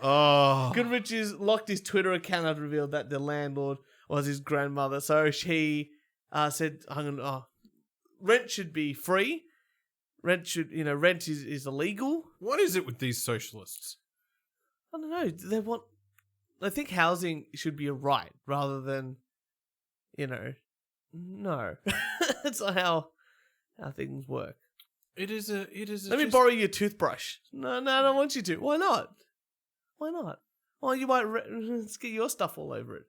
Oh. Goodrich has locked his Twitter account and revealed that the landlord was his grandmother. So she said, rent should be free. Rent is illegal. What is it with these socialists? I don't know. I think housing should be a right rather than, no. That's not how things work. It is. Let me borrow your toothbrush. No, I don't want you to. Why not? Well, you might get your stuff all over it.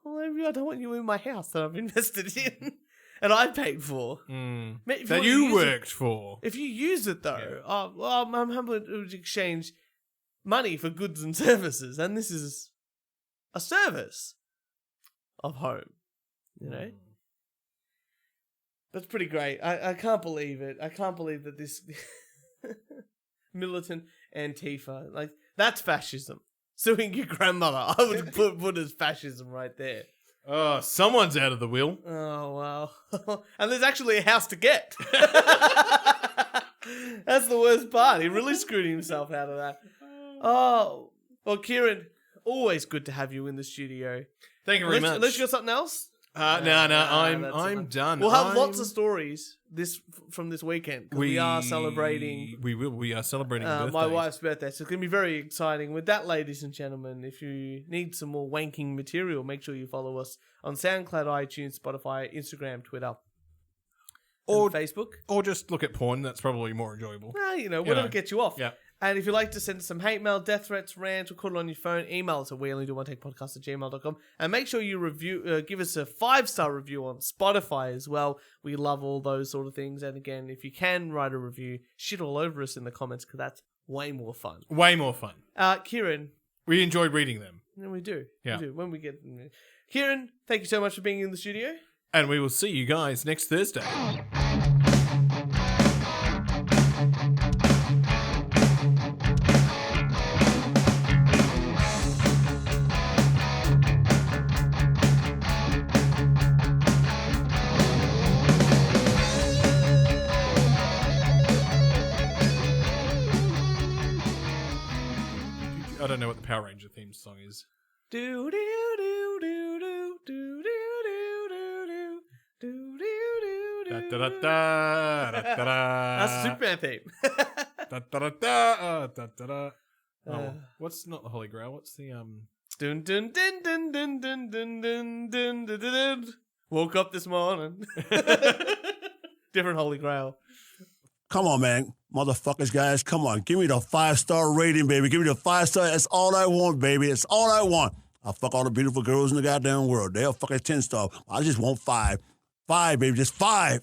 Well, maybe I don't want you in my house that I've invested in and I paid for. That you worked for. If you use it though, I'm happy to exchange money for goods and services, and this is a service of home, That's pretty great. I can't believe it. I can't believe that this militant Antifa, like, that's fascism. Suing your grandmother, I would put as fascism right there. Oh, someone's out of the wheel. Oh, wow. And there's actually a house to get. That's the worst part. He really screwed himself out of that. Oh, well, Kieran, always good to have you in the studio. Thank you very much. Unless you got something else? No, I'm done. We'll have lots of stories from this weekend. We are celebrating. We are celebrating my wife's birthday, so it's going to be very exciting. With that, ladies and gentlemen, if you need some more wanking material, make sure you follow us on SoundCloud, iTunes, Spotify, Instagram, Twitter, or Facebook, or just look at porn. That's probably more enjoyable. Whatever gets you off. Yeah. And if you'd like to send some hate mail, death threats, rants, record it on your phone, email us at weonlydowonetechpodcast@gmail.com. And make sure you give us a 5-star review on Spotify as well. We love all those sort of things. And again, if you can write a review, shit all over us in the comments, because that's way more fun. Way more fun. Kieran. We enjoyed reading them. And we do. Yeah. We do. When we get... Kieran, thank you so much for being in the studio. And we will see you guys next Thursday. I don't know what the Power Ranger theme song is. Do do do do do do do do do do do. That's the Superman theme. What's not the Holy Grail? What's the Dun dun dun dun dun dun dun dun dun dun dun. Woke up this morning. Different Holy Grail. Come on, man. Motherfuckers, guys, come on. Give me the 5-star rating, baby. Give me the 5-star. That's all I want, baby. That's all I want. I'll fuck all the beautiful girls in the goddamn world. They'll fuck a 10-star. I just want 5. 5, baby. Just 5.